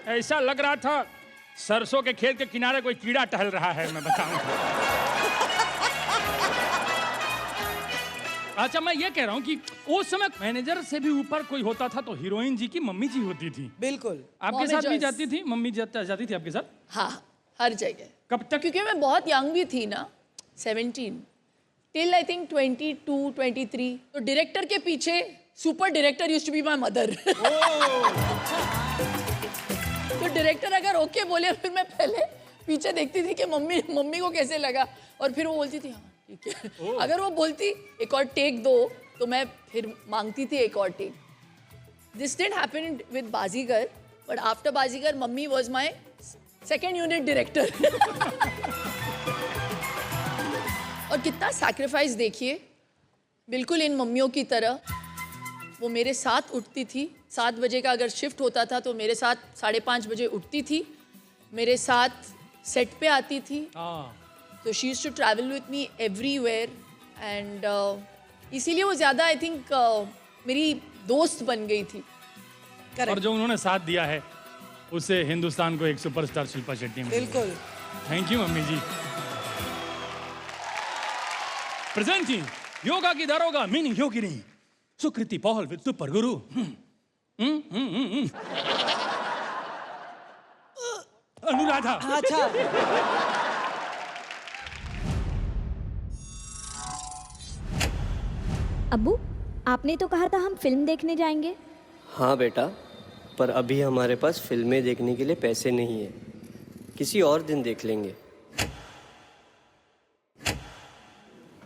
ऐसा लग रहा था सरसों के खेत के किनारे कोई कीड़ा टहल रहा है, मैं बताऊं। अच्छा, मैं ये कह रहा हूँ कि उस समय मैनेजर से भी ऊपर कोई होता था तो हीरोइन जी की मम्मी जी होती थी। बिल्कुल। आपके साथ भी जाती थी मम्मी? जाती थी आपके साथ? हाँ, हर जगह। कब तक? क्योंकि मैं बहुत यंग भी थी ना, 17 टिल आई थिंक 22, 23। तो डायरेक्टर के पीछे super director used to be my mother. तो डायरेक्टर अगर ओके बोले, फिर मैं पहले पीछे देखती थी कि मम्मी को कैसे लगा, और फिर वो बोलती थी हाँ ठीक है। अगर वो बोलती एक और टेक दो, तो मैं फिर मांगती थी एक और take. This didn't happen with Baazigar, but after Baazigar mummy was my second unit director. और कितना सैक्रिफाइस देखिए, बिल्कुल इन मम्मियों की तरह वो मेरे साथ उठती थी। 7 बजे का अगर शिफ्ट होता था तो मेरे साथ 5:30 बजे उठती थी, मेरे साथ सेट पे आती थी। तो she used to travel with me everywhere, and इसीलिए वो ज़्यादा आई थिंक मेरी दोस्त बन गई थी। और जो उन्होंने साथ दिया है उससे हिंदुस्तान को एक सुपरस्टार शिल्पा शेट्टी मिली। बिल्कुल। Thank you mummy ji. Presenting yoga की दारोगा meaning yogini Sukriti Paul with super guru. Anuradha. अच्छा। अब्बू, आपने तो कहा था हम फिल्म देखने जाएंगे। हाँ बेटा, पर अभी हमारे पास फिल्में देखने के लिए पैसे नहीं है, किसी और दिन देख लेंगे।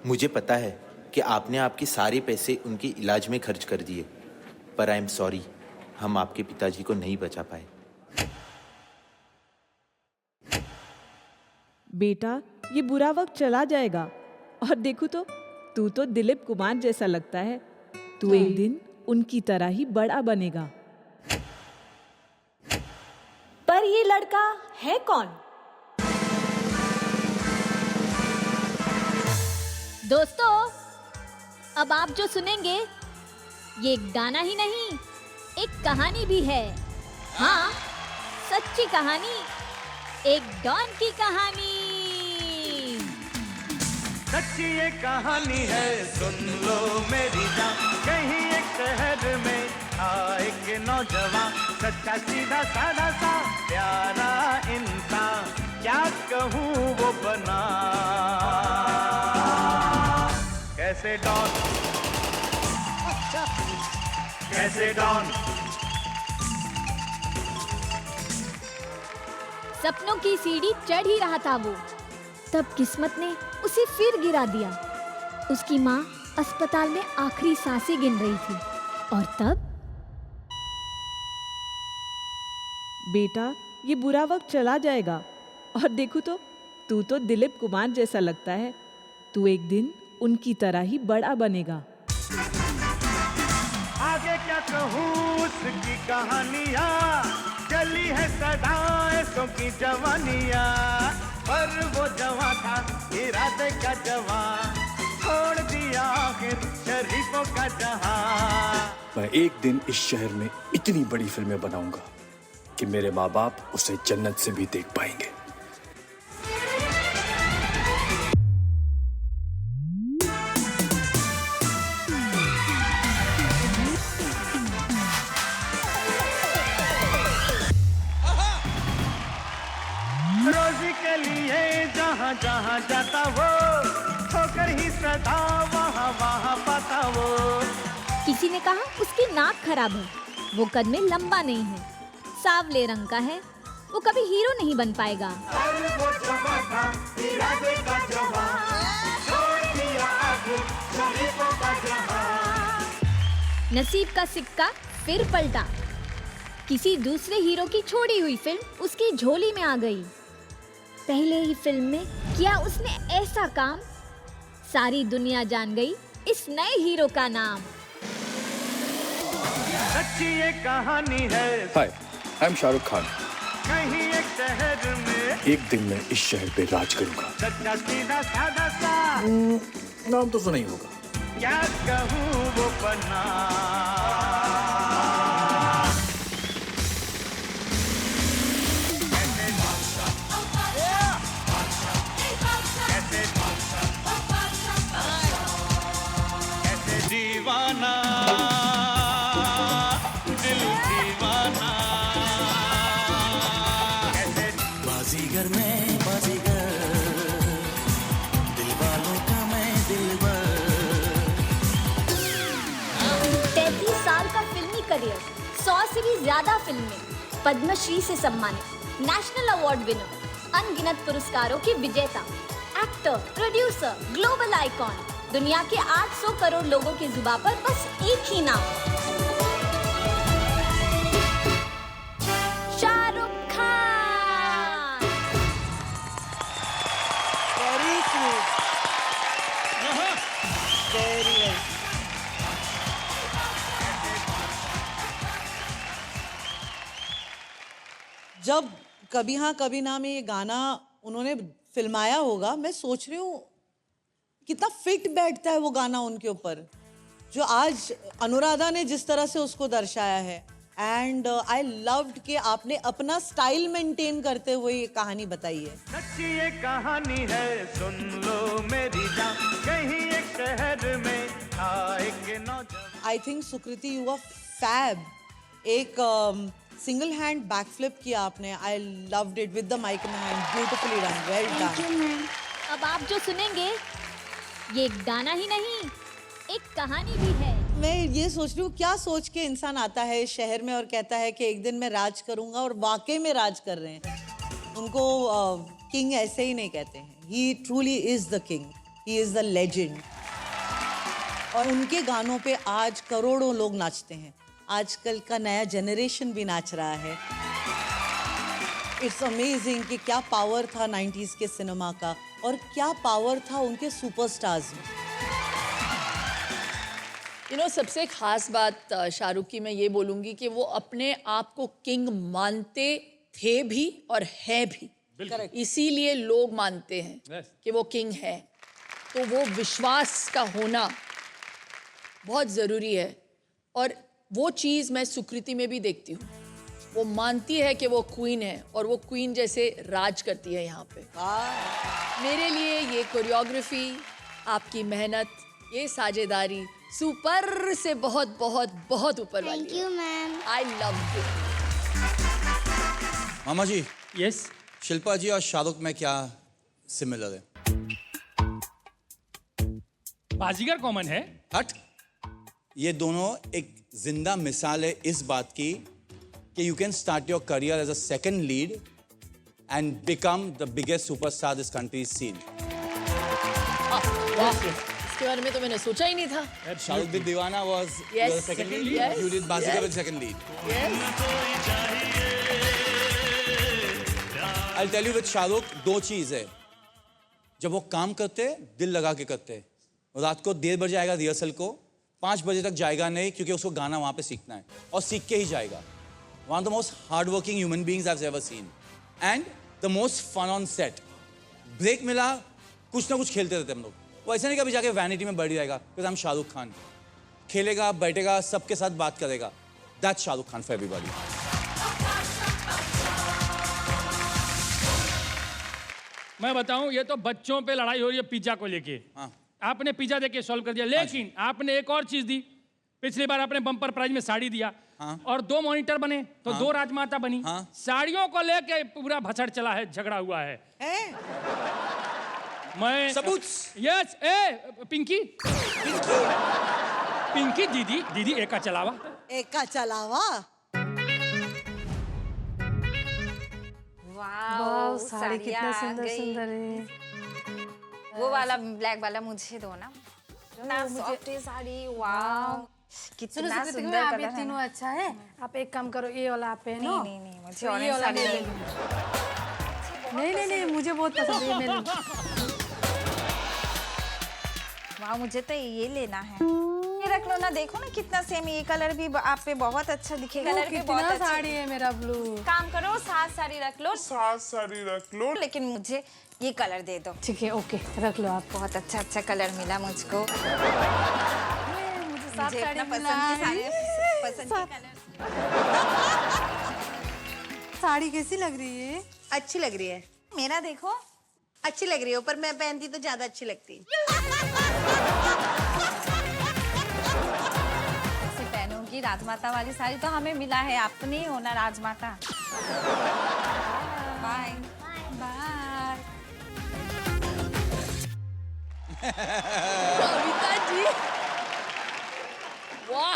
मुझे पता है कि आपने आपके सारे पैसे उनके इलाज में खर्च कर दिए, पर आई एम सॉरी, हम आपके पिताजी को नहीं बचा पाए। बेटा, ये बुरा वक्त चला जाएगा, और देखो तो तू तो दिलीप कुमार जैसा लगता है। तू एक दिन उनकी तरह ही बड़ा बनेगा। पर ये लड़का है कौन? दोस्तों, अब आप जो सुनेंगे ये एक गाना ही नहीं, एक कहानी भी है। हाँ, सच्ची कहानी, एक डॉन की कहानी। सच्ची ये कहानी है, सुन लो मेरी जान। कहीं एक शहर में था एक नौजवान, सच्चा सीधा साधा सा प्यारा इंसान। क्या कहूँ वो बना कैसे डॉन, कैसे डॉन। सपनों की सीढ़ी चढ़ ही रहा था वो, तब किस्मत ने उसे फिर गिरा दिया। उसकी माँ अस्पताल में आखिरी सांसें गिन रही थी, और तब बेटा, ये बुरा वक्त चला जाएगा, और देखो तो तू तो दिलीप कुमार जैसा लगता है। तू एक दिन उनकी तरह ही बड़ा बनेगा। आगे क्या कहूँ उसकी कहानियाँ, चली है सदाएं सो की जवानियाँ। पर वो जवां था इरादे का जवां, छोड़ दिया आखिर शरीफों का जहां। मैं एक दिन इस शहर में इतनी बड़ी फिल्में बनाऊंगा कि मेरे माँ बाप उसे जन्नत से भी देख पाएंगे। रोजी के लिए जहाँ जहाँ जाता वो, होकर ही सदा वहाँ वहाँ पाता वो। किसी ने कहा उसकी नाक खराब है, वो कद में लंबा नहीं है, सांवले रंग का है, वो कभी हीरो नहीं बन पाएगा। वो जवां था इरादे का जवां, छोड़ दिया आखिर शरीफों का जहां। नसीब का सिक्का फिर पलटा, किसी दूसरे हीरो की छोड़ी हुई फिल्म उसकी झोली में आ गई। पहले ही फिल्म में किया उसने ऐसा काम, सारी दुनिया जान गई इस नए हीरो का नाम। सच्ची ये कहानी है। हाय, आई एम शाहरुख खान। कहीं एक शहर में एक दिन मैं इस शहर पे राज करूंगा। सच्चा सीधा साधा सा नाम तो सुना ही होगा। क्या कहूँ वो बना की ज्यादा फिल्में, पद्मश्री से सम्मानित, नेशनल अवार्ड विनर, अनगिनत पुरस्कारों के विजेता, एक्टर, प्रोड्यूसर, ग्लोबल आइकॉन, दुनिया के 800 करोड़ लोगों की जुबान पर बस एक ही नाम, Shahrukh Khan. Very sweet, very very. जब कभी हाँ कभी ना में ये गाना उन्होंने फिल्माया होगा, मैं सोच रही हूँ कितना फिट बैठता है वो गाना उनके ऊपर, जो आज अनुराधा ने जिस तरह से उसको दर्शाया है। एंड आई लव्ड कि आपने अपना स्टाइल मेंटेन करते हुए ये कहानी बताई है। सच्ची ये कहानी है, सुन लो मेरी जान, कहीं एक शहर में था एक नौजवान। I think Sukriti you are fab. एक सिंगल हैंड बैकफ्लिप किया आपने। I loved it with the mic in hand, beautifully done, well done. अब आप जो सुनेंगे ये एक गाना ही नहीं, एक कहानी भी है। मैं ये सोच रही हूँ क्या सोच के इंसान आता है इस शहर में और कहता है कि एक दिन मैं राज करूंगा, और वाकई में राज कर रहे हैं। उनको किंग ऐसे ही नहीं कहते हैं, he truly is the king, he is the legend. और उनके गानों पे आज करोड़ों लोग नाचते हैं, आजकल का नया जनरेशन भी नाच रहा है। इट्स अमेजिंग कि क्या पावर था 90s के सिनेमा का, और क्या पावर था उनके सुपरस्टार्स में। सबसे खास बात शाहरुख की मैं ये बोलूँगी कि वो अपने आप को किंग मानते थे भी और है भी, इसीलिए लोग मानते हैं कि वो किंग है। तो वो विश्वास का होना बहुत ज़रूरी है, और वो चीज़ मैं सुकृति में भी देखती हूँ। वो मानती है कि वो क्वीन है, और वो क्वीन जैसे राज करती है यहाँ पे। मेरे लिए ये कोरियोग्राफी, आपकी मेहनत, ये साझेदारी सुपर से बहुत बहुत बहुत ऊपर वाली है। Thank you ma'am. I love you. मामा जी, यस, शिल्पा जी और शाहरुख में क्या सिमिलर है? बाजीगर कॉमन है। हट, ये दोनों एक जिंदा मिसाल है इस बात की कि you can start your career as a second lead and become the biggest superstar this country is seen. इसके बारे में तो मैंने सोचा ही नहीं था। Shahrukh with Deewana was Yes. your second lead. Yes. You did Baazigar Yes. with second lead. Yes. I'll tell you with Shahrukh दो चीज है, जब वो काम करते दिल लगा के करते, रात को 1:30 बजे आएगा रिहर्सल को, 5 बजे तक जाएगा नहीं, क्योंकि उसको गाना वहां पे सीखना है और सीख के ही जाएगा। One of the most hardworking human beings I've ever seen and the most fun on set. Break मिला, कुछ ना कुछ खेलते रहते हम लोग। वो ऐसा नहीं कभी जाके वैनिटी में बैठ जाएगा, बिकॉज हम शाहरुख खान, खेलेगा, बैठेगा, सबके साथ बात करेगा। That's Shahrukh Khan for everybody. मैं बताऊं, ये तो बच्चों पे लड़ाई हो रही है पिज्जा को लेके। आपने पिज्जा देके सॉल्व कर दिया, लेकिन आपने एक और चीज दी। पिछली बार आपने बम्पर प्राइज में साड़ी दिया, और 2 मॉनिटर बने तो 2 राजमाता बनी। साड़ियों को लेके पूरा भसड़ चला है, झगड़ा हुआ है। मैं सबूत। यस, पिंकी पिंकी दीदी एका चलावा। एका चलावा। वाह, साड़ी कितना सुंदर सुंदर है। वो वाला ब्लैक वाला मुझे दो ना, ना सॉफ्ट है साड़ी। वाह, कितना सुंदर आप कलर ये है। तीनों अच्छा है। आप एक काम करो, ये वाला आप पहनो। नहीं, मुझे तो ये ऑरेंज वाला साड़ी मैं ले नहीं। लूंगी। नहीं, मुझे बहुत पसंद है, ये मैं लूंगी। वाह, मुझे तो ये लेना है। ये रख लो ना, देखो ना कितना सेम, ये कलर भी आप पे बहुत अच्छा दिखेगा। कलर भी बहुत अच्छा साड़ी है मेरा ब्लू। काम करो, 7 साड़ी रख लो। 7 साड़ी रख लो, लेकिन मुझे ये कलर दे दो। ठीक है, ओके, रख लो आप। बहुत अच्छा कलर मिला मुझको। मुझे 7 साड़ी मिला है। पसंद के कलर। साड़ी कैसी लग रही है? अच्छी लग रही है। मेरा देखो, अच्छी लग रही है, ऊपर मैं पहनती तो ज्यादा अच्छी लगती। ऐसे पहनूंगी राजमाता वाली साड़ी, तो हमें मिला है, अपनी होना राजमाता। Bye bye. कविता जी, वाह।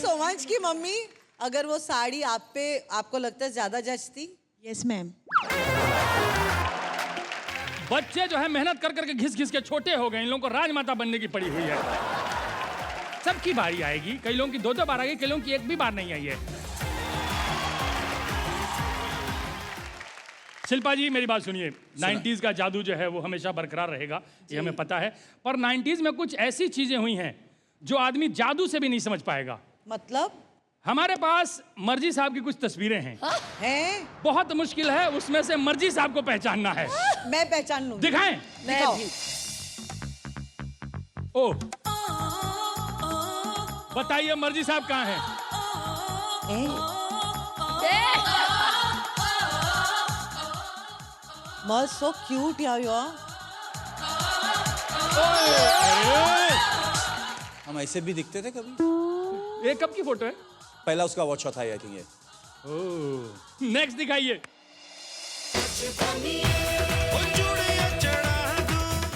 सोमांश की मम्मी अगर वो साड़ी आप पे आपको लगता है ज्यादा जचती? Yes ma'am. बच्चे जो है मेहनत कर करके घिस घिस के छोटे हो गए, इन लोगों को राजमाता बनने की पड़ी हुई है। सबकी बारी आएगी, कई लोगों की 2-2 बार आई, कई लोगों की एक भी बार नहीं आई है। शिल्पा जी मेरी बात सुनिए, 90s का जादू जो है वो हमेशा बरकरार रहेगा, ये हमें पता है। पर 90s में कुछ ऐसी चीजें हुई हैं जो आदमी जादू से भी नहीं समझ पाएगा। मतलब? हमारे पास मर्जी साहब की कुछ तस्वीरें हैं। हैं? बहुत मुश्किल है उसमें से मर्जी साहब को पहचानना है। मैं पहचान लूंगी। दिखाएं। मैं भी। ओ, बताइए मर्जी साहब कहाँ हैं? मस्त, so cute यार you are. हम ऐसे भी दिखते थे कभी? ये कब की फोटो है? पहला उसका वॉच शॉट था आई थिंक ये। ओह, नेक्स्ट दिखाइए।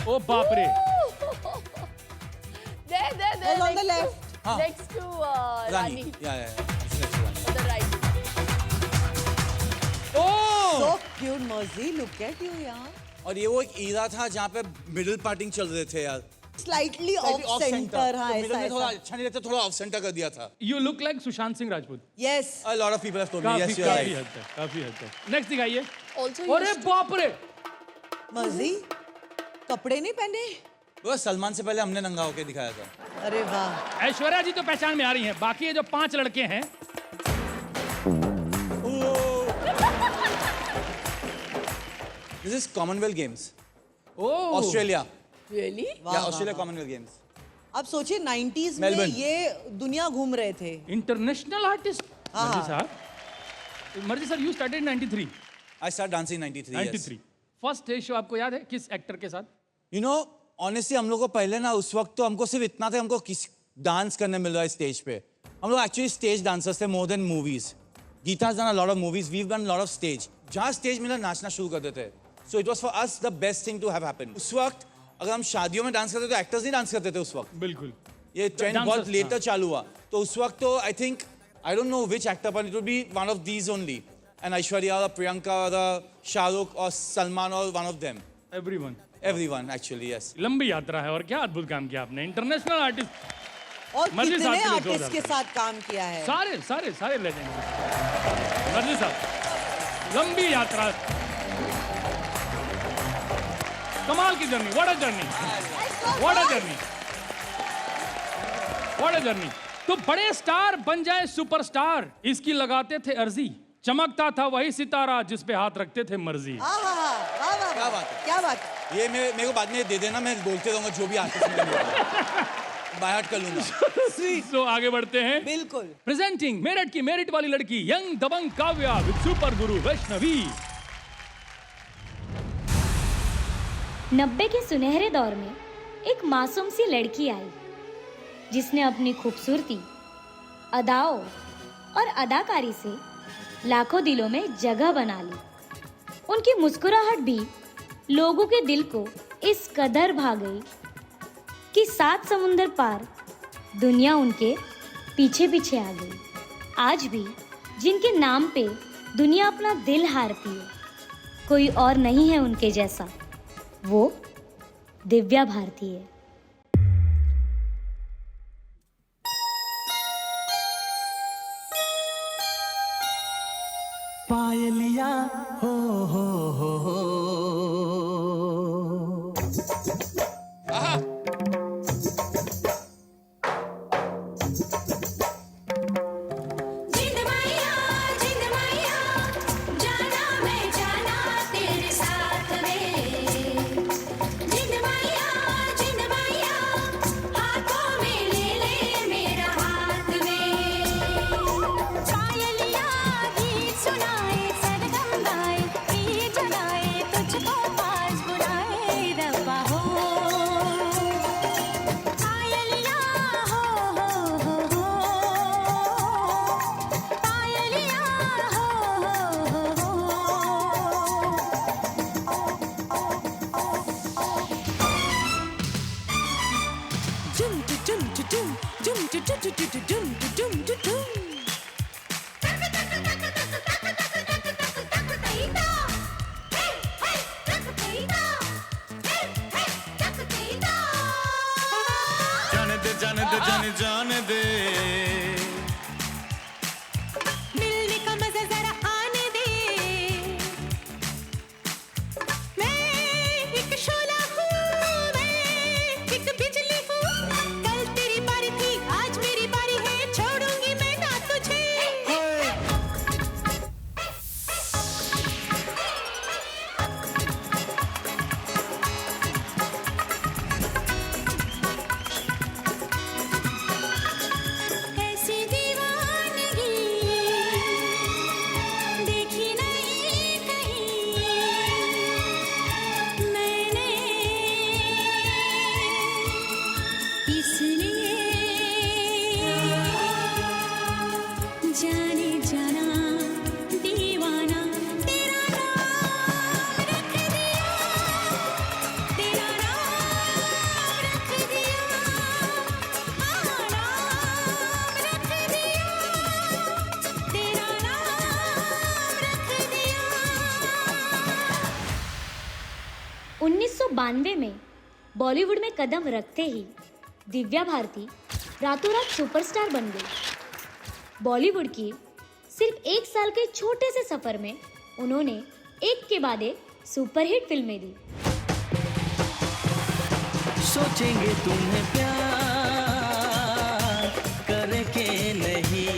ओ बाप रे। There, on the left. हाँ। Next to Rani. Rani. या On the right. So cute, Mercy. Look at you यार. और ये वो एक ईरा था जहाँ पे मिडिल पार्टिंग चल रहे थे यार। Slightly off center, हाँ मिडिल में ऐसा थोड़ा ऐसा. अच्छा नहीं रहता, थोड़ा ऑफ सेंटर कर दिया था। You look like Sushant Singh Rajput. Yes. A lot of people have told me yes, you're काफी right. हद तक, काफी हद तक। नेक्स्ट दिखाइए। Also अरे बाप रे। Mercy, कपड़े नहीं पहने? वो सलमान से पहले हमने नंगा होके दिखाया था। अरे वाह। ऐश्वर्या जी तो पहचान में आ रही हैं, बाकी ये जो 5 लड़के हैं। This is Commonwealth Games. Oh. Australia. Really? या ऑस्ट्रेलिया कॉमनवेल्थ गेम्स। अब सोचिए 90s में Melbourne. ये दुनिया घूम रहे थे। International artist. मर्जी साहब, मर्जी sir, you started 93। I started dancing 93. 93। First stage show आपको याद है किस एक्टर के साथ? You know, ऑनेस्टली हम लोग को पहले ना उस वक्त तो हमको सिर्फ इतना था, हमको किस डांस करने मिल रहा है स्टेज पे। हम लोग एक्चुअली स्टेज डांसर्स थे more than movies. Geeta has done a lot of movies, we have done lot of stage. जहाँ स्टेज मिला नाचना शुरू कर देते थे। So it was for us the best thing to have happened. उस वक्त अगर हम शादियों में डांस करते तो एक्टर्स नहीं डांस करते थे उस वक्त। बिल्कुल। ये ट्रेंड बहुत लेटर चालू हुआ, तो उस वक्त तो I think I don't know which actor but it would be one of these only, and Aishwarya और प्रियंका और शाहरुख और सलमान और one of them. Everyone actually yes. लंबी यात्रा है और क्या अद्भुत काम किया आपने, इंटरनेशनल आर्टिस्ट। और मर्जी साहब कितने के लिए आर्टिस्ट जोरदार के साथ काम किया है? सारे सारे सारे लेजेंड। मर्जी साहब, लंबी यात्रा, कमाल की journey, what a journey, what a journey, what a journey. तो बड़े स्टार बन जाए सुपरस्टार, इसकी लगाते थे अर्जी। चमकता था वही सितारा जिस पे हाथ रखते थे मर्जी। क्या बात है, क्या बात है। ये मेरे को बाद में दे देना, मैं बोलते रहूंगा जो भी आर्टिस्ट बाय हार्ट कर लूंगा। तो आगे बढ़ते हैं। बिल्कुल। प्रेजेंटिंग मेरठ की मेरिट वाली लड़की young Dabangg Kavya with super guru Vaishnavi. 90 के सुनहरे दौर में एक मासूम सी लड़की आई जिसने अपनी खूबसूरती, अदाओं और अदाकारी से लाखों दिलों में जगह बना ली। उनकी मुस्कुराहट भी लोगों के दिल को इस कदर भा गई कि 7 समुंदर पार दुनिया उनके पीछे पीछे आ गई। आज भी जिनके नाम पे दुनिया अपना दिल हारती है, कोई और नहीं है उनके जैसा, वो दिव्या भारती है। पायलिया हो हो। दे जाने जाने दे मिलने का मजा जरा आने दे मैं एक शोला हूँ मैं एक बिजली हूँ कल तेरी बारी थी आज मेरी बारी है छोड़ूंगी मैं ना तुझे ऐसी दीवानगी देखी नहीं कहीं मैंने इसलिए जाने जाना दीवाना तेरा नाम रख दिया तेरा नाम रख दिया नाम रख दिया तेरा नाम रख दिया 1992 में बॉलीवुड में कदम रखते ही दिव्या भारती रातों रात सुपरस्टार बन गई। बॉलीवुड की सिर्फ 1 साल के छोटे से सफर में उन्होंने एक के बाद एक सुपरहिट फिल्में दी। सोचेंगे तुम्हें प्यार करके नहीं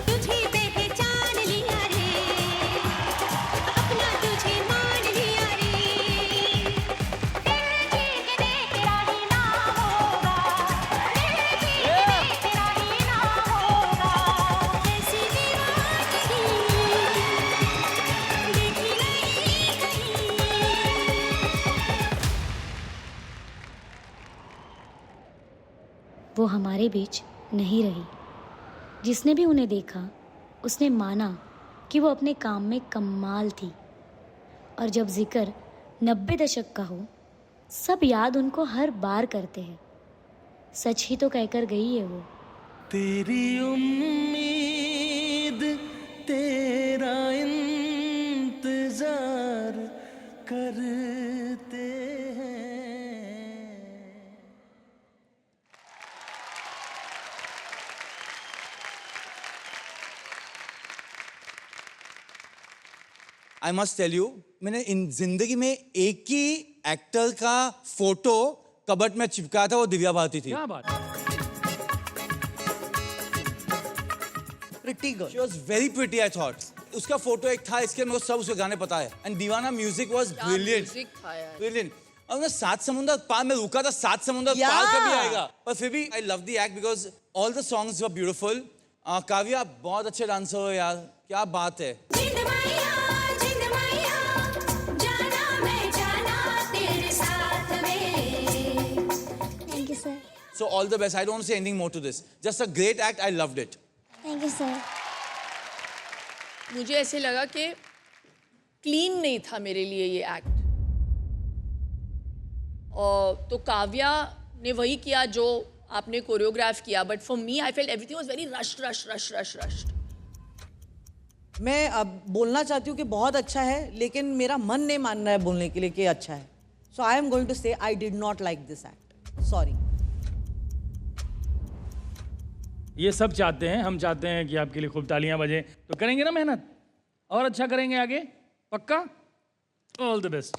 तुझे पहचान लिया रे अपना तुझे मान लिया रे तेरे जीत दे तेरा ही नाम होगा तेरे जीत दे तेरा ही नाम होगा ऐसी दीवानगी देखी नहीं कहीं वो हमारे बीच नहीं रही। जिसने भी उन्हें देखा उसने माना कि वो अपने काम में कमाल थी। और जब जिक्र 90 दशक का हो सब याद उनको हर बार करते हैं। सच ही तो कहकर गई है वो। तेरी उम्मीद तेरा इंतजार करते हैं आई मस्ट टेल यू मैंने इन जिंदगी में एक ही एक्टर का फोटो कबर्ड में चिपकाया था, वो दिव्या भारती थी। क्या बात pretty girl she was very pretty I thought. उसका फोटो एक था, इसके मेरे को सब उसके गाने पता है। एंड दीवाना म्यूजिक वाज ब्रिलियंट म्यूजिक था यार ब्रिलियंट। और मैं 7 समुंदर पार में रुका था, 7 समुंदर पार कभी आएगा, पर फिर भी I love the act because all the songs were beautiful. Kavya आप बहुत अच्छे डांसर हो यार, क्या बात है। जिंद माया जाना मैं जाना तेरे साथ में thank you sir. So all the best. I don't say anything more to this. Just a great act. I loved it. Thank you sir. मुझे ऐसे लगा कि क्लीन नहीं था मेरे लिए ये एक्ट। और तो काव्या ने वही किया जो आपने कोरियोग्राफ किया, but for me I felt everything was very rushed. मैं अब बोलना चाहती हूँ कि बहुत अच्छा है, लेकिन मेरा मन नहीं मान रहा है बोलने के लिए कि अच्छा है। सो आई एम गोइंग टू से I did not like this act, sorry. ये सब चाहते हैं, हम चाहते हैं कि आपके लिए खूब तालियां बजें, तो करेंगे ना मेहनत और अच्छा करेंगे आगे, पक्का। All the best.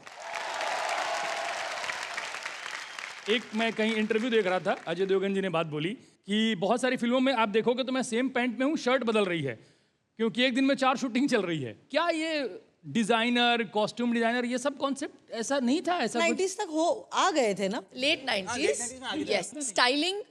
एक मैं कहीं इंटरव्यू देख रहा था, अजय देवगन जी ने बात बोली कि बहुत सारी फिल्मों में आप देखोगे तो मैं सेम पैंट में हूँ, शर्ट बदल रही है क्योंकि एक दिन में 4 शूटिंग चल रही है। क्या ये डिजाइनर, कॉस्ट्यूम डिजाइनर, ये सब कॉन्सेप्ट ऐसा नहीं था? ऐसा 90s तक हो आ गए थे ना, late 90s। Yes, styling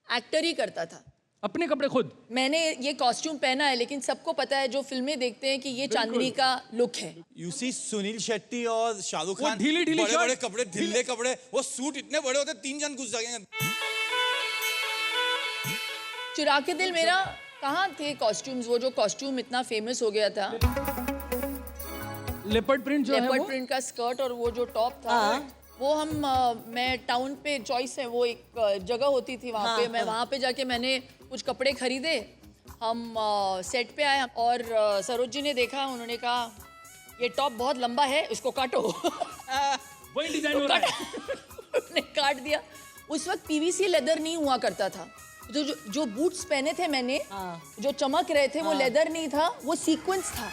actor ही करता था, अपने कपड़े खुद। मैंने ये कॉस्ट्यूम पहना है, लेकिन सबको पता है जो फिल्में देखते हैं कि ये चांदनी का लुक है। You see सुनील शेट्टी और शाहरुख खान, ढीली बड़े बड़े कपड़े, ढीले कपड़े, वो सूट इतने बड़े होते 3 जन घुस जाएंगे। चुरा के दिल मेरा कहाँ थे कॉस्ट्यूम्स? वो जो कॉस्ट्यूम इतना फेमस हो गया था, लेपर्ड प्रिंट जो है, लेपर्ड प्रिंट का स्कर्ट और वो जो टॉप था, वो हम मैं टाउन पे चॉइस है, वो एक जगह होती थी वहाँ पे, मैं वहाँ पे जाके मैंने कुछ कपड़े खरीदे हम सेट पे आए और सरोज जी ने देखा, उन्होंने कहा ये टॉप बहुत लंबा है, इसको काटो। वही डिजाइन हो रहा है। उन्होंने काट दिया। उस वक्त पीवीसी लेदर नहीं हुआ करता था, तो जो बूट्स पहने थे मैंने, जो चमक रहे थे, वो लेदर नहीं था, वो सीक्वेंस था।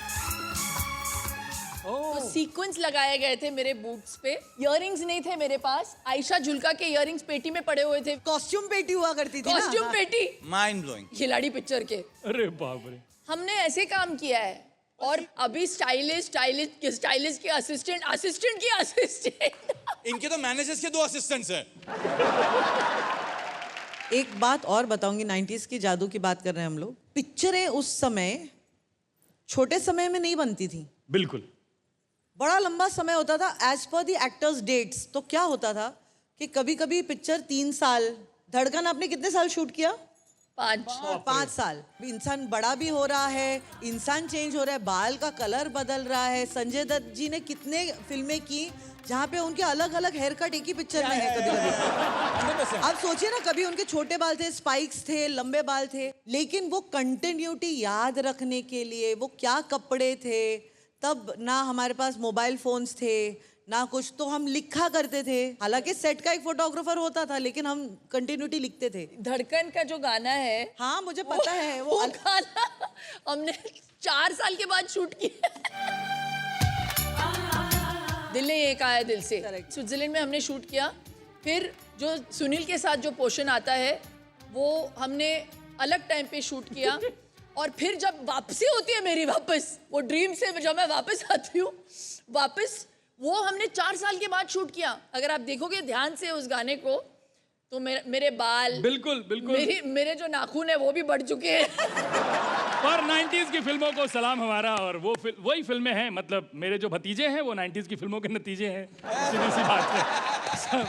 तो सीक्वेंस लगाए गए थे मेरे बूट्स पे। इयररिंग्स नहीं थे मेरे पास। आयशा झुलका के इयररिंग्स पेटी में पड़े हुए थे। कॉस्ट्यूम पेटी हुआ करती थी ना? कॉस्ट्यूम पेटी। Mind blowing. खिलाड़ी पिक्चर के। अरे बाप रे। हमने ऐसे काम किया है। और अभी स्टाइलिस्ट के असिस्टेंट की असिस्टेंट। इनके तो मैनेजर्स के 2 असिस्टेंट्स हैं। एक बात और बताऊंगी, 90s की जादू की बात कर रहे हैं हम लोग। पिक्चरें उस समय छोटे समय में नहीं बनती थी। बिल्कुल। बड़ा लंबा समय होता था as per the actors dates. तो क्या होता था कि कभी कभी पिक्चर 3 साल, धड़कन आपने कितने साल शूट किया? 5 साल। इंसान बड़ा भी हो रहा है, इंसान चेंज हो रहा है, बाल का कलर बदल रहा है। संजय दत्त जी ने कितने फिल्में की जहाँ पे उनके अलग अलग हेयर कट एक ही पिक्चर में है कभी कभी। आप सोचिए ना, कभी उनके छोटे बाल थे, स्पाइक्स थे, लंबे बाल थे, लेकिन वो कंटिन्यूटी याद रखने के लिए वो क्या कपड़े थे। तब ना हमारे पास मोबाइल फोन्स थे ना कुछ, तो हम लिखा करते थे। हालांकि सेट का एक फोटोग्राफर होता था, लेकिन हम कंटिन्यूटी लिखते थे। धड़कन का जो गाना है, हाँ मुझे पता है वो गाना हमने 4 साल के बाद शूट किया। दिल ने एक आया दिल से, स्विट्जरलैंड में हमने शूट किया। फिर जो सुनील के साथ जो पोर्शन आता है वो हमने अलग टाइम पे शूट किया। और फिर जब वापसी होती है मेरी, वापस वो ड्रीम से जब मैं वापस आती हूँ वापस, वो हमने 4 साल के बाद शूट किया। अगर आप देखोगे ध्यान से उस गाने को, तो मेरे बाल बिल्कुल मेरे जो नाखून है वो भी बढ़ चुके हैं। पर 90s की फिल्मों को सलाम हमारा। और वही फिल्में हैं, मतलब मेरे जो भतीजे हैं वो 90s की फिल्मों के नतीजे हैं। सीधी सी बात है।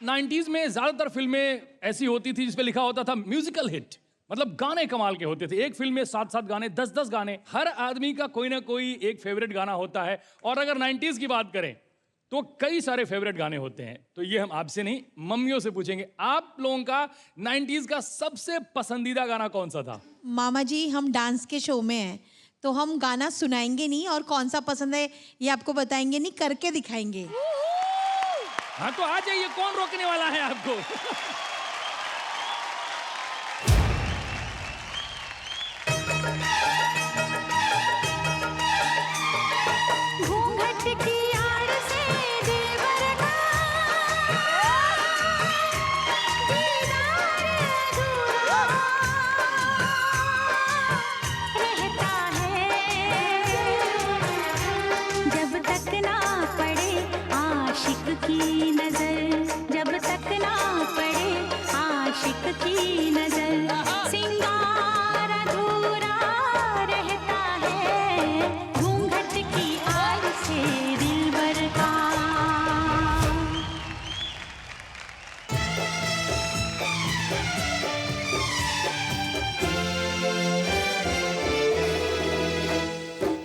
90s में ज्यादातर फिल्में ऐसी होती थी जिसपे लिखा होता था म्यूजिकल हिट, मतलब गाने कमाल के होते थे। एक फिल्म में 7-7 गाने, 10-10 गाने। हर आदमी का कोई ना कोई एक फेवरेट गाना होता है। और अगर 90s की बात करें तो कई सारे फेवरेट गाने होते हैं। तो ये हम आपसे नहीं, मम्मियों से पूछेंगे, आप लोगों का 90s का सबसे पसंदीदा गाना कौन सा था? मामा जी, हम डांस के शो में हैं, तो हम गाना सुनाएंगे नहीं और कौन सा पसंद है ये आपको बताएंगे नहीं, करके दिखाएंगे। हाँ तो आ जाइए, कौन रोकने वाला है आपको? घूंघट की आड़ से देवर का दीदार अधूरा रहता है, जब तक ना पड़े आशिक की नजर, जब तक ना पड़े आशिक की नजर, सिंगार अधूरा रहता है, घूंघट की आड़ से दिलबर का।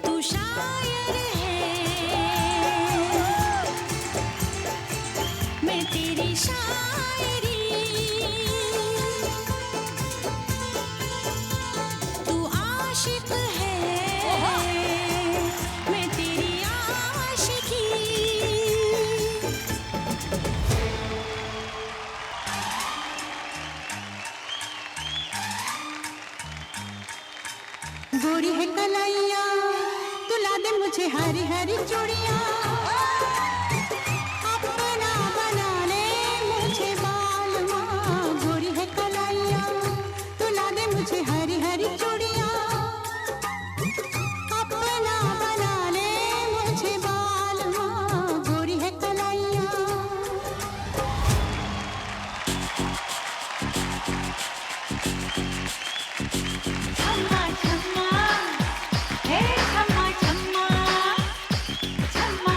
तू शायर है, मैं तेरी शायरी, तू आशिक है, मैं तेरी आशिकी। गोरी है कलाइया, तू ला दे मुझे हरी हरी चूड़ियाँ, अपना बना ले मुझे बालमा। गोरी है कलाइया, तू ला दे मुझे हरी हरी चूड़ियाँ, अपना बना ले मुझे बालमा। गोरी है कलाइया। छम्मा छम्मा, हे छम्मा छम्मा, छम्मा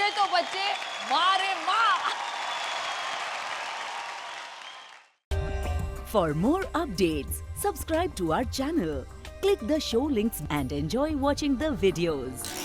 बच्चे तो बच्चे, मारे माँ। For more updates, subscribe to our channel, click the show links and enjoy watching the videos.